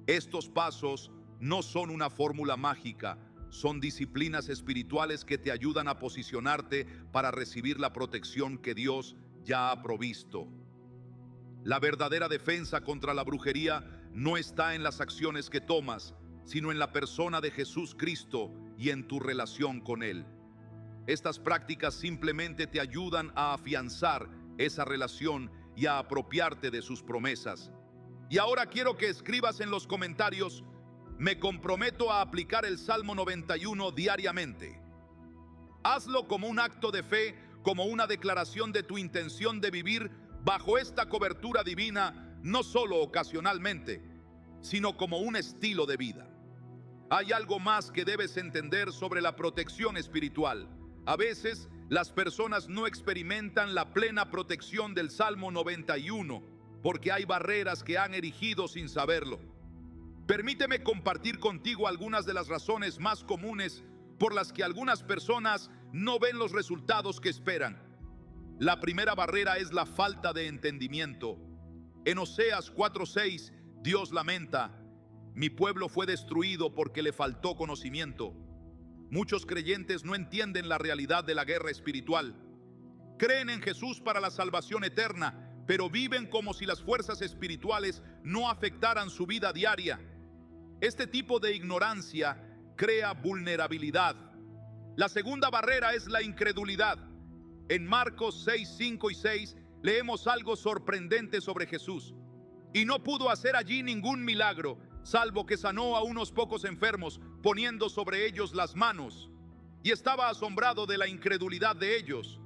Estos pasos no son una fórmula mágica, son disciplinas espirituales que te ayudan a posicionarte para recibir la protección que Dios ya ha provisto. La verdadera defensa contra la brujería no está en las acciones que tomas, sino en la persona de Jesús Cristo y en tu relación con Él. Estas prácticas simplemente te ayudan a afianzar esa relación y a apropiarte de sus promesas. Y ahora quiero que escribas en los comentarios: me comprometo a aplicar el Salmo 91 diariamente. Hazlo como un acto de fe, como una declaración de tu intención de vivir bajo esta cobertura divina, no solo ocasionalmente, sino como un estilo de vida. Hay algo más que debes entender sobre la protección espiritual. A veces, las personas no experimentan la plena protección del Salmo 91 porque hay barreras que han erigido sin saberlo. Permíteme compartir contigo algunas de las razones más comunes por las que algunas personas no ven los resultados que esperan. La primera barrera es la falta de entendimiento. En Oseas 4:6, Dios lamenta: mi pueblo fue destruido porque le faltó conocimiento. Muchos creyentes no entienden la realidad de la guerra espiritual. Creen en Jesús para la salvación eterna, pero viven como si las fuerzas espirituales no afectaran su vida diaria. Este tipo de ignorancia crea vulnerabilidad. La segunda barrera es la incredulidad. En Marcos 6:5 y 6 leemos algo sorprendente sobre Jesús. Y no pudo hacer allí ningún milagro, salvo que sanó a unos pocos enfermos, poniendo sobre ellos las manos. Y estaba asombrado de la incredulidad de ellos.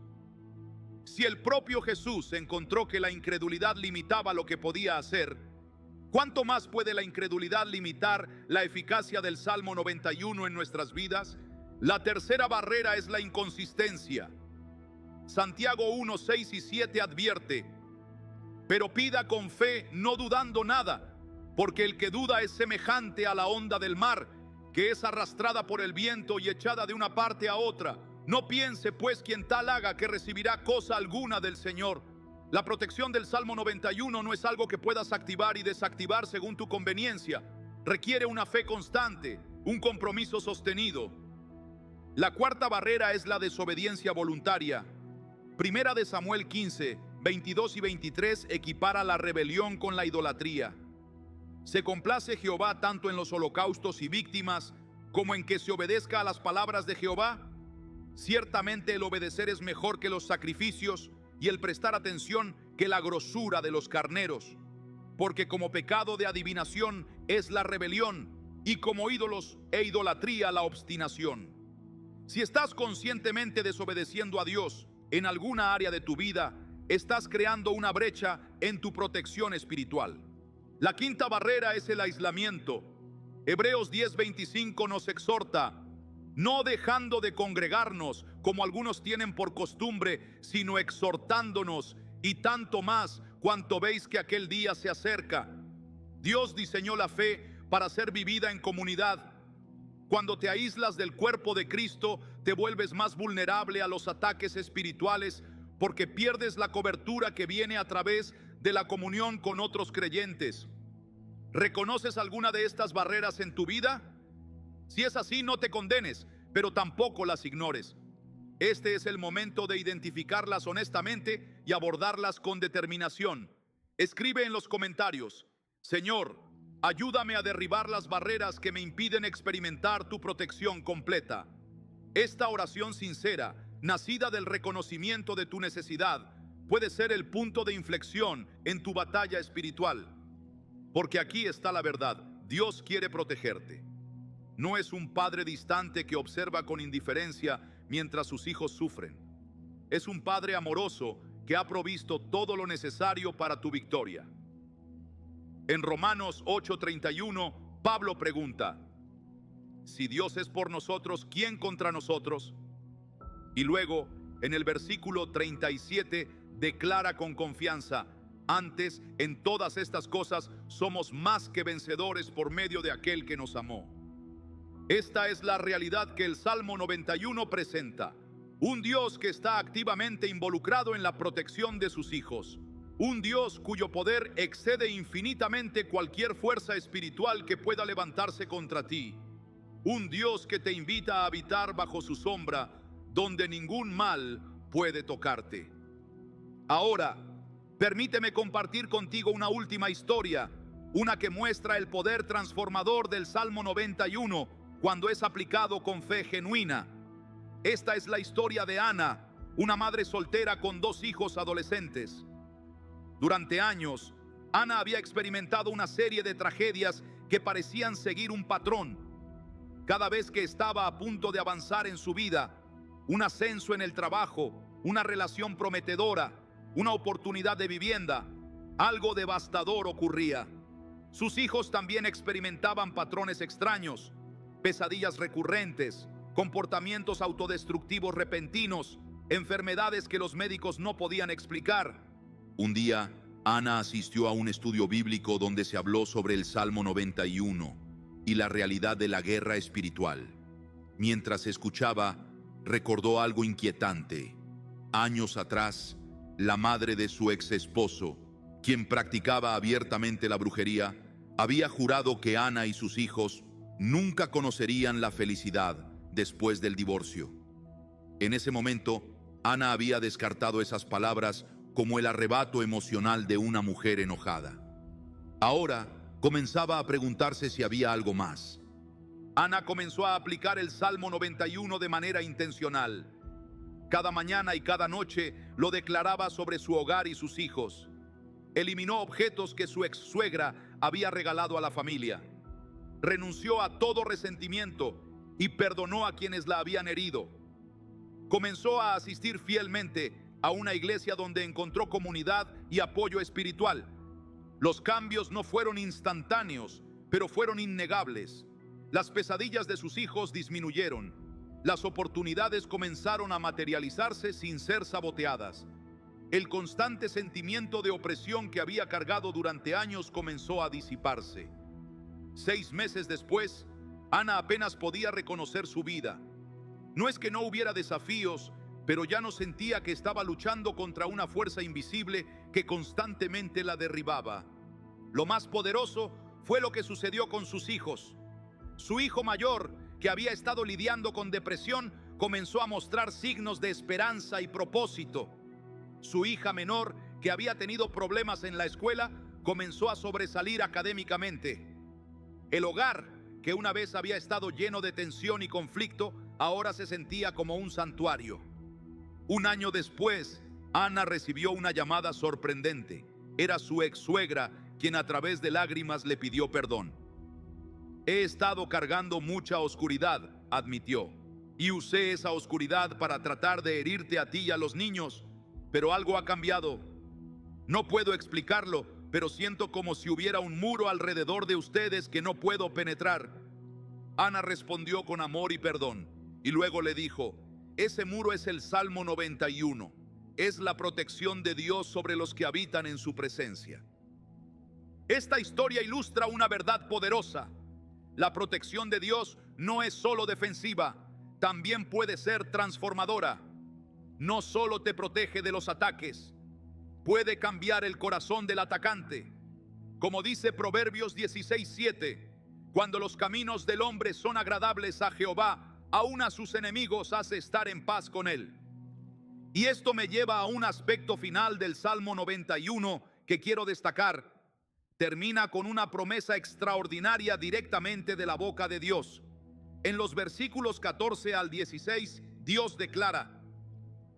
Si el propio Jesús encontró que la incredulidad limitaba lo que podía hacer, ¿cuánto más puede la incredulidad limitar la eficacia del Salmo 91 en nuestras vidas? La tercera barrera es la inconsistencia. Santiago 1:6 y 7 advierte: pero pida con fe, no dudando nada, porque el que duda es semejante a la onda del mar, que es arrastrada por el viento y echada de una parte a otra. No piense pues quien tal haga que recibirá cosa alguna del Señor. La protección del Salmo 91 no es algo que puedas activar y desactivar según tu conveniencia. Requiere una fe constante, un compromiso sostenido. La cuarta barrera es la desobediencia voluntaria. Primera de Samuel 15, 22 y 23 equipara la rebelión con la idolatría. ¿Se complace Jehová tanto en los holocaustos y víctimas como en que se obedezca a las palabras de Jehová? Ciertamente el obedecer es mejor que los sacrificios y el prestar atención que la grosura de los carneros. Porque como pecado de adivinación es la rebelión, y como ídolos e idolatría la obstinación. Si estás conscientemente desobedeciendo a Dios en alguna área de tu vida, estás creando una brecha en tu protección espiritual. La quinta barrera es el aislamiento. Hebreos 10:25 nos exhorta: no dejando de congregarnos, como algunos tienen por costumbre, sino exhortándonos, y tanto más cuanto veis que aquel día se acerca. Dios diseñó la fe para ser vivida en comunidad. Cuando te aíslas del cuerpo de Cristo, te vuelves más vulnerable a los ataques espirituales, porque pierdes la cobertura que viene a través de la comunión con otros creyentes. ¿Reconoces alguna de estas barreras en tu vida? Si es así, no te condenes, pero tampoco las ignores. Este es el momento de identificarlas honestamente y abordarlas con determinación. Escribe en los comentarios: Señor, ayúdame a derribar las barreras que me impiden experimentar tu protección completa. Esta oración sincera, nacida del reconocimiento de tu necesidad, puede ser el punto de inflexión en tu batalla espiritual. Porque aquí está la verdad: Dios quiere protegerte. No es un padre distante que observa con indiferencia mientras sus hijos sufren. Es un padre amoroso que ha provisto todo lo necesario para tu victoria. En Romanos 8:31, Pablo pregunta: si Dios es por nosotros, ¿quién contra nosotros? Y luego, en el versículo 37, declara con confianza: antes, en todas estas cosas, somos más que vencedores por medio de aquel que nos amó. Esta es la realidad que el Salmo 91 presenta: un Dios que está activamente involucrado en la protección de sus hijos. Un Dios cuyo poder excede infinitamente cualquier fuerza espiritual que pueda levantarse contra ti. Un Dios que te invita a habitar bajo su sombra, donde ningún mal puede tocarte. Ahora, permíteme compartir contigo una última historia, una que muestra el poder transformador del Salmo 91 cuando es aplicado con fe genuina. Esta es la historia de Ana, una madre soltera con 2 hijos adolescentes. Durante años, Ana había experimentado una serie de tragedias que parecían seguir un patrón. Cada vez que estaba a punto de avanzar en su vida, un ascenso en el trabajo, una relación prometedora, una oportunidad de vivienda, algo devastador ocurría. Sus hijos también experimentaban patrones extraños, pesadillas recurrentes, comportamientos autodestructivos repentinos, enfermedades que los médicos no podían explicar. Un día, Ana asistió a un estudio bíblico donde se habló sobre el Salmo 91 y la realidad de la guerra espiritual. Mientras escuchaba, recordó algo inquietante. Años atrás, la madre de su ex esposo, quien practicaba abiertamente la brujería, había jurado que Ana y sus hijos nunca conocerían la felicidad después del divorcio. En ese momento, Ana había descartado esas palabras como el arrebato emocional de una mujer enojada. Ahora comenzaba a preguntarse si había algo más. Ana comenzó a aplicar el Salmo 91 de manera intencional. Cada mañana y cada noche lo declaraba sobre su hogar y sus hijos. Eliminó objetos que su ex suegra había regalado a la familia. Renunció a todo resentimiento y perdonó a quienes la habían herido. Comenzó a asistir fielmente a una iglesia donde encontró comunidad y apoyo espiritual. Los cambios no fueron instantáneos, pero fueron innegables. Las pesadillas de sus hijos disminuyeron. Las oportunidades comenzaron a materializarse sin ser saboteadas. El constante sentimiento de opresión que había cargado durante años comenzó a disiparse. 6 meses después, Ana apenas podía reconocer su vida. No es que no hubiera desafíos, pero ya no sentía que estaba luchando contra una fuerza invisible que constantemente la derribaba. Lo más poderoso fue lo que sucedió con sus hijos. Su hijo mayor, que había estado lidiando con depresión, comenzó a mostrar signos de esperanza y propósito. Su hija menor, que había tenido problemas en la escuela, comenzó a sobresalir académicamente. El hogar, que una vez había estado lleno de tensión y conflicto, ahora se sentía como un santuario. Un año después, Ana recibió una llamada sorprendente. Era su ex suegra quien a través de lágrimas le pidió perdón. He estado cargando mucha oscuridad, admitió, y usé esa oscuridad para tratar de herirte a ti y a los niños, pero algo ha cambiado. No puedo explicarlo, pero siento como si hubiera un muro alrededor de ustedes que no puedo penetrar. Ana respondió con amor y perdón, y luego le dijo: ese muro es el Salmo 91. Es la protección de Dios sobre los que habitan en su presencia. Esta historia ilustra una verdad poderosa. La protección de Dios no es solo defensiva, también puede ser transformadora. No solo te protege de los ataques, puede cambiar el corazón del atacante. Como dice Proverbios 16:7, cuando los caminos del hombre son agradables a Jehová, aún a sus enemigos hace estar en paz con él. Y esto me lleva a un aspecto final del Salmo 91 que quiero destacar. Termina con una promesa extraordinaria directamente de la boca de Dios. En los versículos 14 al 16, Dios declara: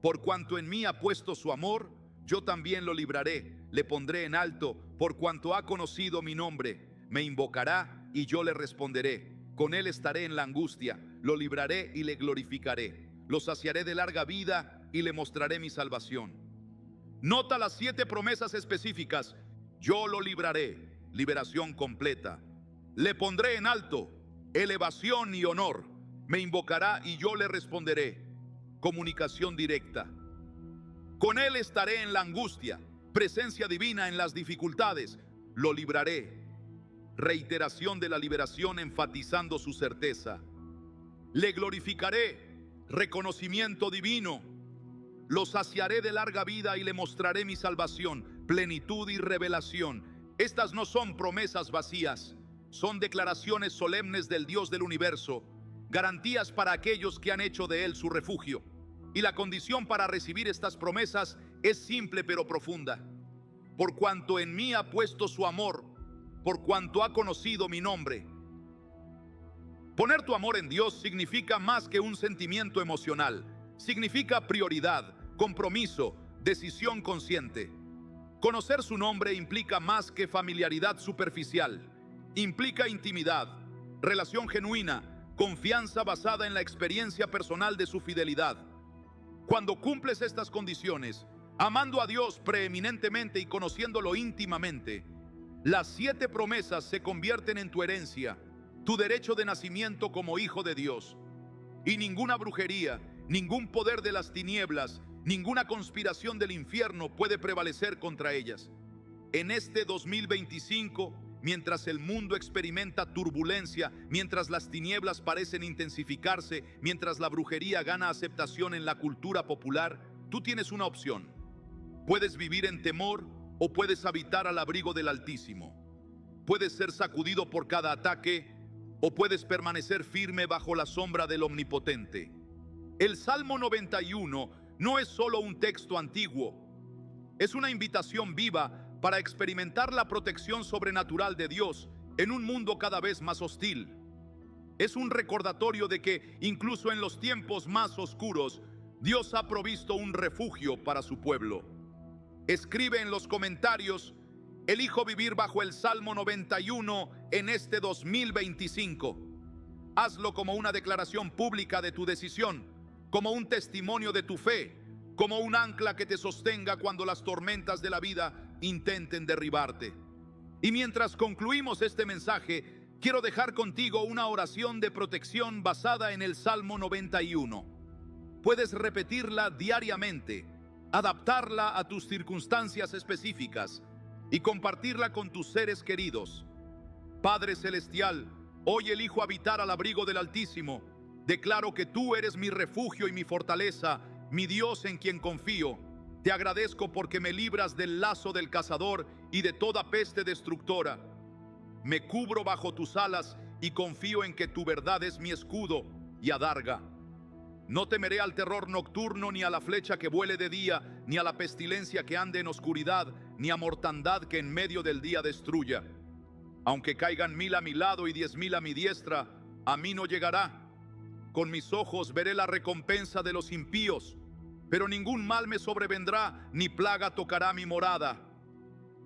por cuanto en mí ha puesto su amor, yo también lo libraré, le pondré en alto, por cuanto ha conocido mi nombre. Me invocará y yo le responderé. Con él estaré en la angustia, lo libraré y le glorificaré. Lo saciaré de larga vida y le mostraré mi salvación. Nota las 7 promesas específicas. Yo lo libraré, liberación completa. Le pondré en alto, elevación y honor. Me invocará y yo le responderé, comunicación directa. Con él estaré en la angustia, presencia divina en las dificultades. Lo libraré, reiteración de la liberación enfatizando su certeza. Le glorificaré, reconocimiento divino. Lo saciaré de larga vida y le mostraré mi salvación, plenitud y revelación. Estas no son promesas vacías, son declaraciones solemnes del Dios del universo, garantías para aquellos que han hecho de él su refugio. Y la condición para recibir estas promesas es simple pero profunda. Por cuanto en mí ha puesto su amor, por cuanto ha conocido mi nombre. Poner tu amor en Dios significa más que un sentimiento emocional. Significa prioridad, compromiso, decisión consciente. Conocer su nombre implica más que familiaridad superficial. Implica intimidad, relación genuina, confianza basada en la experiencia personal de su fidelidad. Cuando cumples estas condiciones, amando a Dios preeminentemente y conociéndolo íntimamente, las 7 promesas se convierten en tu herencia, tu derecho de nacimiento como hijo de Dios. Y ninguna brujería, ningún poder de las tinieblas, ninguna conspiración del infierno puede prevalecer contra ellas. En este 2025, mientras el mundo experimenta turbulencia, mientras las tinieblas parecen intensificarse, mientras la brujería gana aceptación en la cultura popular, tú tienes una opción. Puedes vivir en temor o puedes habitar al abrigo del Altísimo. Puedes ser sacudido por cada ataque o puedes permanecer firme bajo la sombra del Omnipotente. El Salmo 91 no es solo un texto antiguo, es una invitación viva para experimentar la protección sobrenatural de Dios en un mundo cada vez más hostil. Es un recordatorio de que incluso en los tiempos más oscuros, Dios ha provisto un refugio para su pueblo. Escribe en los comentarios: elijo vivir bajo el Salmo 91 en este 2025. Hazlo como una declaración pública de tu decisión, como un testimonio de tu fe, como un ancla que te sostenga cuando las tormentas de la vida intenten derribarte. Y mientras concluimos este mensaje, quiero dejar contigo una oración de protección basada en el Salmo 91. Puedes repetirla diariamente, adaptarla a tus circunstancias específicas y compartirla con tus seres queridos. Padre Celestial, hoy elijo habitar al abrigo del Altísimo. Declaro que tú eres mi refugio y mi fortaleza, mi Dios en quien confío. Te agradezco porque me libras del lazo del cazador y de toda peste destructora. Me cubro bajo tus alas y confío en que tu verdad es mi escudo y adarga. No temeré al terror nocturno, ni a la flecha que vuele de día, ni a la pestilencia que ande en oscuridad, ni a mortandad que en medio del día destruya. Aunque caigan 1000 a mi lado y 10,000 a mi diestra, a mí no llegará. Con mis ojos veré la recompensa de los impíos, pero ningún mal me sobrevendrá, ni plaga tocará mi morada.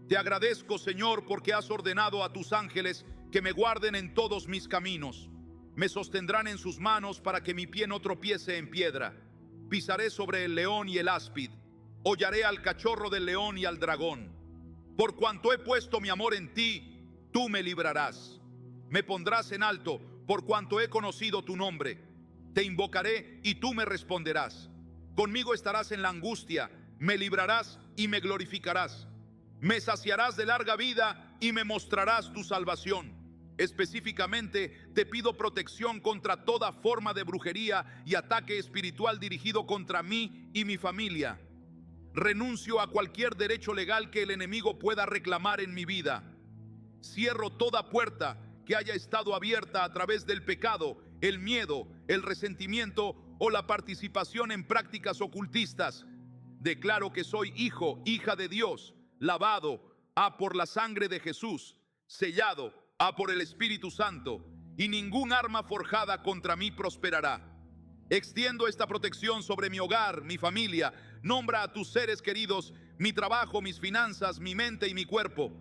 Te agradezco, Señor, porque has ordenado a tus ángeles que me guarden en todos mis caminos. Me sostendrán en sus manos para que mi pie no tropiece en piedra. Pisaré sobre el león y el áspid. Hollaré al cachorro del león y al dragón. Por cuanto he puesto mi amor en ti, tú me librarás. Me pondrás en alto por cuanto he conocido tu nombre. Te invocaré y tú me responderás. Conmigo estarás en la angustia, me librarás y me glorificarás. Me saciarás de larga vida y me mostrarás tu salvación. Específicamente, te pido protección contra toda forma de brujería y ataque espiritual dirigido contra mí y mi familia. Renuncio a cualquier derecho legal que el enemigo pueda reclamar en mi vida. Cierro toda puerta que haya estado abierta a través del pecado, el miedo, el resentimiento o la participación en prácticas ocultistas. Declaro que soy hijo, hija de Dios, lavado por la sangre de Jesús, sellado por el Espíritu Santo, y ningún arma forjada contra mí prosperará. Extiendo esta protección sobre mi hogar, mi familia. Nombra a tus seres queridos, mi trabajo, mis finanzas, mi mente y mi cuerpo.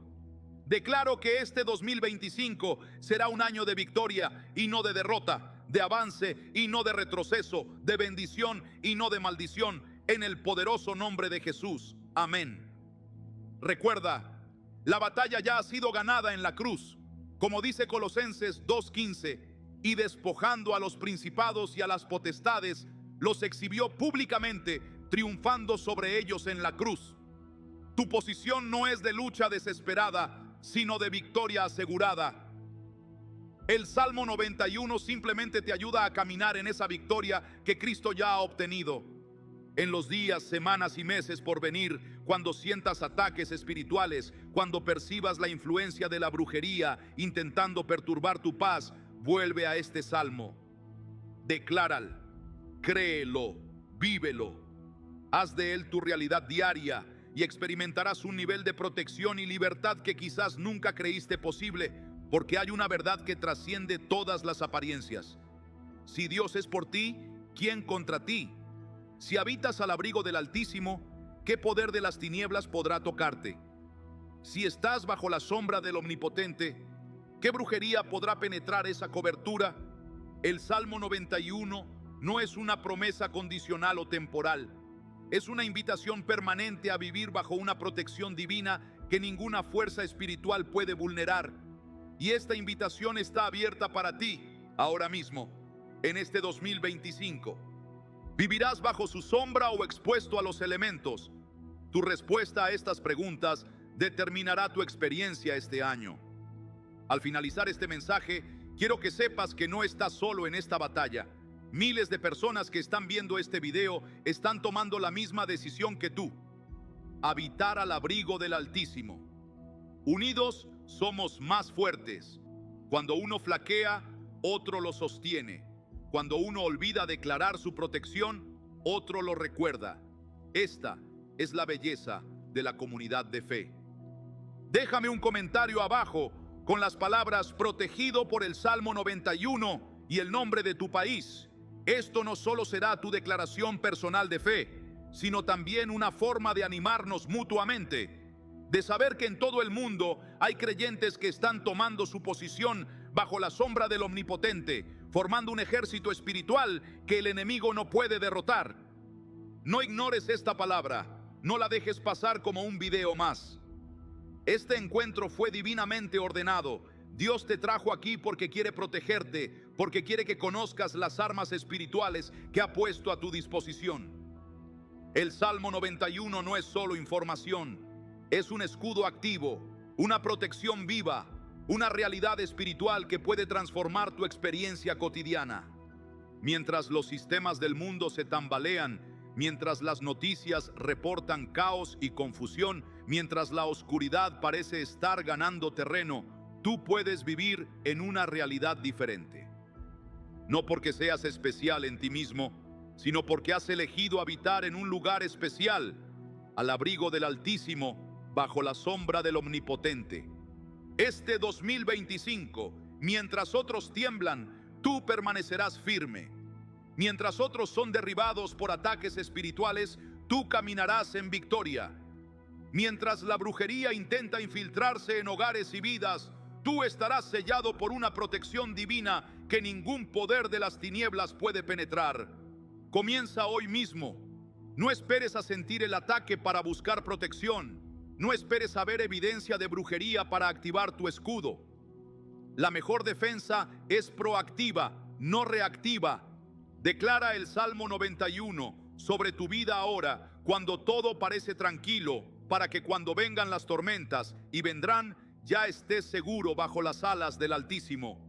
Declaro que este 2025 será un año de victoria y no de derrota, de avance y no de retroceso, de bendición y no de maldición, en el poderoso nombre de Jesús. Amén. Recuerda, la batalla ya ha sido ganada en la cruz, como dice Colosenses 2:15, y despojando a los principados y a las potestades, los exhibió públicamente, triunfando sobre ellos en la cruz. Tu posición no es de lucha desesperada, sino de victoria asegurada. El Salmo 91 simplemente te ayuda a caminar en esa victoria que Cristo ya ha obtenido. En los días, semanas y meses por venir, cuando sientas ataques espirituales, cuando percibas la influencia de la brujería intentando perturbar tu paz, vuelve a este salmo. Decláralo, créelo, vívelo. Haz de él tu realidad diaria y experimentarás un nivel de protección y libertad que quizás nunca creíste posible, porque hay una verdad que trasciende todas las apariencias. Si Dios es por ti, ¿quién contra ti? Si habitas al abrigo del Altísimo, ¿qué poder de las tinieblas podrá tocarte? Si estás bajo la sombra del Omnipotente, ¿qué brujería podrá penetrar esa cobertura? El Salmo 91 no es una promesa condicional o temporal. Es una invitación permanente a vivir bajo una protección divina que ninguna fuerza espiritual puede vulnerar. Y esta invitación está abierta para ti, ahora mismo, en este 2025. ¿Vivirás bajo su sombra o expuesto a los elementos? Tu respuesta a estas preguntas determinará tu experiencia este año. Al finalizar este mensaje, quiero que sepas que no estás solo en esta batalla. Miles de personas que están viendo este video están tomando la misma decisión que tú: habitar al abrigo del Altísimo. Unidos somos más fuertes. Cuando uno flaquea, otro lo sostiene. Cuando uno olvida declarar su protección, otro lo recuerda. Esta es la belleza de la comunidad de fe. Déjame un comentario abajo con las palabras protegido por el Salmo 91 y el nombre de tu país. Esto no solo será tu declaración personal de fe, sino también una forma de animarnos mutuamente, de saber que en todo el mundo hay creyentes que están tomando su posición bajo la sombra del Omnipotente, formando un ejército espiritual que el enemigo no puede derrotar. No ignores esta palabra, no la dejes pasar como un video más. Este encuentro fue divinamente ordenado. Dios te trajo aquí porque quiere protegerte, porque quiere que conozcas las armas espirituales que ha puesto a tu disposición. El Salmo 91 no es solo información, es un escudo activo, una protección viva, una realidad espiritual que puede transformar tu experiencia cotidiana. Mientras los sistemas del mundo se tambalean, mientras las noticias reportan caos y confusión, mientras la oscuridad parece estar ganando terreno, tú puedes vivir en una realidad diferente. No porque seas especial en ti mismo, sino porque has elegido habitar en un lugar especial, al abrigo del Altísimo, bajo la sombra del Omnipotente. Este 2025, mientras otros tiemblan, tú permanecerás firme. Mientras otros son derribados por ataques espirituales, tú caminarás en victoria. Mientras la brujería intenta infiltrarse en hogares y vidas, tú estarás sellado por una protección divina que ningún poder de las tinieblas puede penetrar. Comienza hoy mismo. No esperes a sentir el ataque para buscar protección. No esperes a ver evidencia de brujería para activar tu escudo. La mejor defensa es proactiva, no reactiva. Declara el Salmo 91 sobre tu vida ahora, cuando todo parece tranquilo, para que cuando vengan las tormentas, y vendrán, ya estés seguro bajo las alas del Altísimo.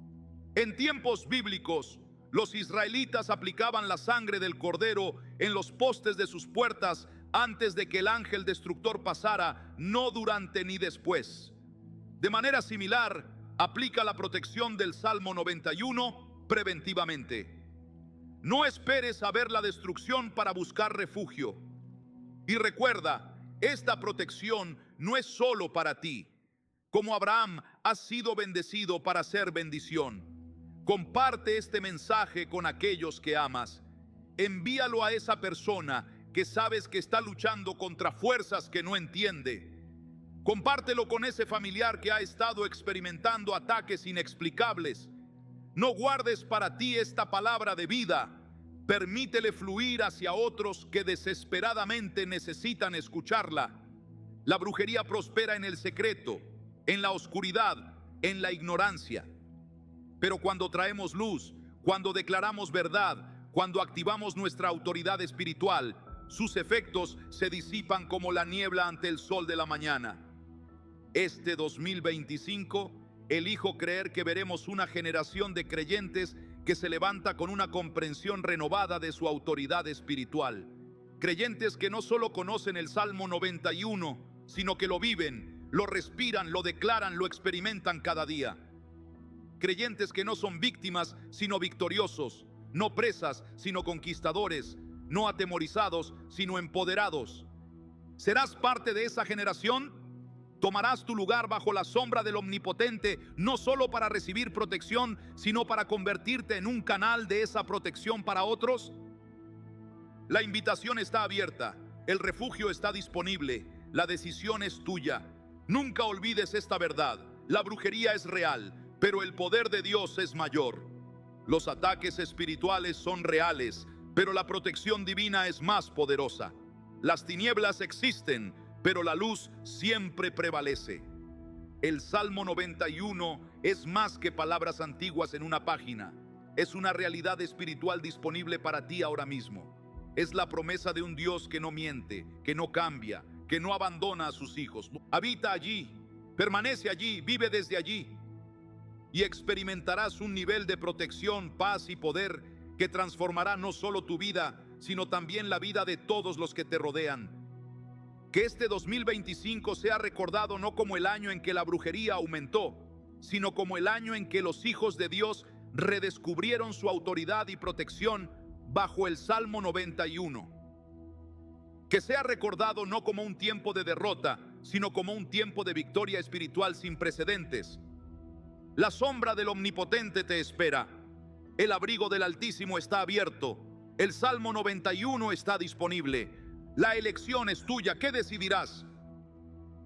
En tiempos bíblicos, los israelitas aplicaban la sangre del cordero en los postes de sus puertas antes de que el ángel destructor pasara, no durante ni después. De manera similar, aplica la protección del Salmo 91 preventivamente. No esperes a ver la destrucción para buscar refugio. Y recuerda, esta protección no es solo para ti. Como Abraham, has sido bendecido para ser bendición. Comparte este mensaje con aquellos que amas. Envíalo a esa persona que sabes que está luchando contra fuerzas que no entiende. Compártelo con ese familiar que ha estado experimentando ataques inexplicables. No guardes para ti esta palabra de vida. Permítele fluir hacia otros que desesperadamente necesitan escucharla. La brujería prospera en el secreto, en la oscuridad, en la ignorancia. Pero cuando traemos luz, cuando declaramos verdad, cuando activamos nuestra autoridad espiritual, sus efectos se disipan como la niebla ante el sol de la mañana. Este 2025, elijo creer que veremos una generación de creyentes que se levanta con una comprensión renovada de su autoridad espiritual. Creyentes que no solo conocen el Salmo 91, sino que lo viven, lo respiran, lo declaran, lo experimentan cada día. Creyentes que no son víctimas, sino victoriosos, no presas, sino conquistadores, no atemorizados, sino empoderados. ¿Serás parte de esa generación? ¿Tomarás tu lugar bajo la sombra del Omnipotente, no solo para recibir protección, sino para convertirte en un canal de esa protección para otros? La invitación está abierta, el refugio está disponible, la decisión es tuya. Nunca olvides esta verdad: la brujería es real, pero el poder de Dios es mayor. Los ataques espirituales son reales, pero la protección divina es más poderosa. Las tinieblas existen, pero la luz siempre prevalece. El Salmo 91 es más que palabras antiguas en una página. Es una realidad espiritual disponible para ti ahora mismo. Es la promesa de un Dios que no miente, que no cambia, que no abandona a sus hijos. Habita allí, permanece allí, vive desde allí. Y experimentarás un nivel de protección, paz y poder que transformará no solo tu vida, sino también la vida de todos los que te rodean. Que este 2025 sea recordado no como el año en que la brujería aumentó, sino como el año en que los hijos de Dios redescubrieron su autoridad y protección bajo el Salmo 91. Que sea recordado no como un tiempo de derrota, sino como un tiempo de victoria espiritual sin precedentes. La sombra del Omnipotente te espera. El abrigo del Altísimo está abierto. El Salmo 91 está disponible. La elección es tuya. ¿Qué decidirás?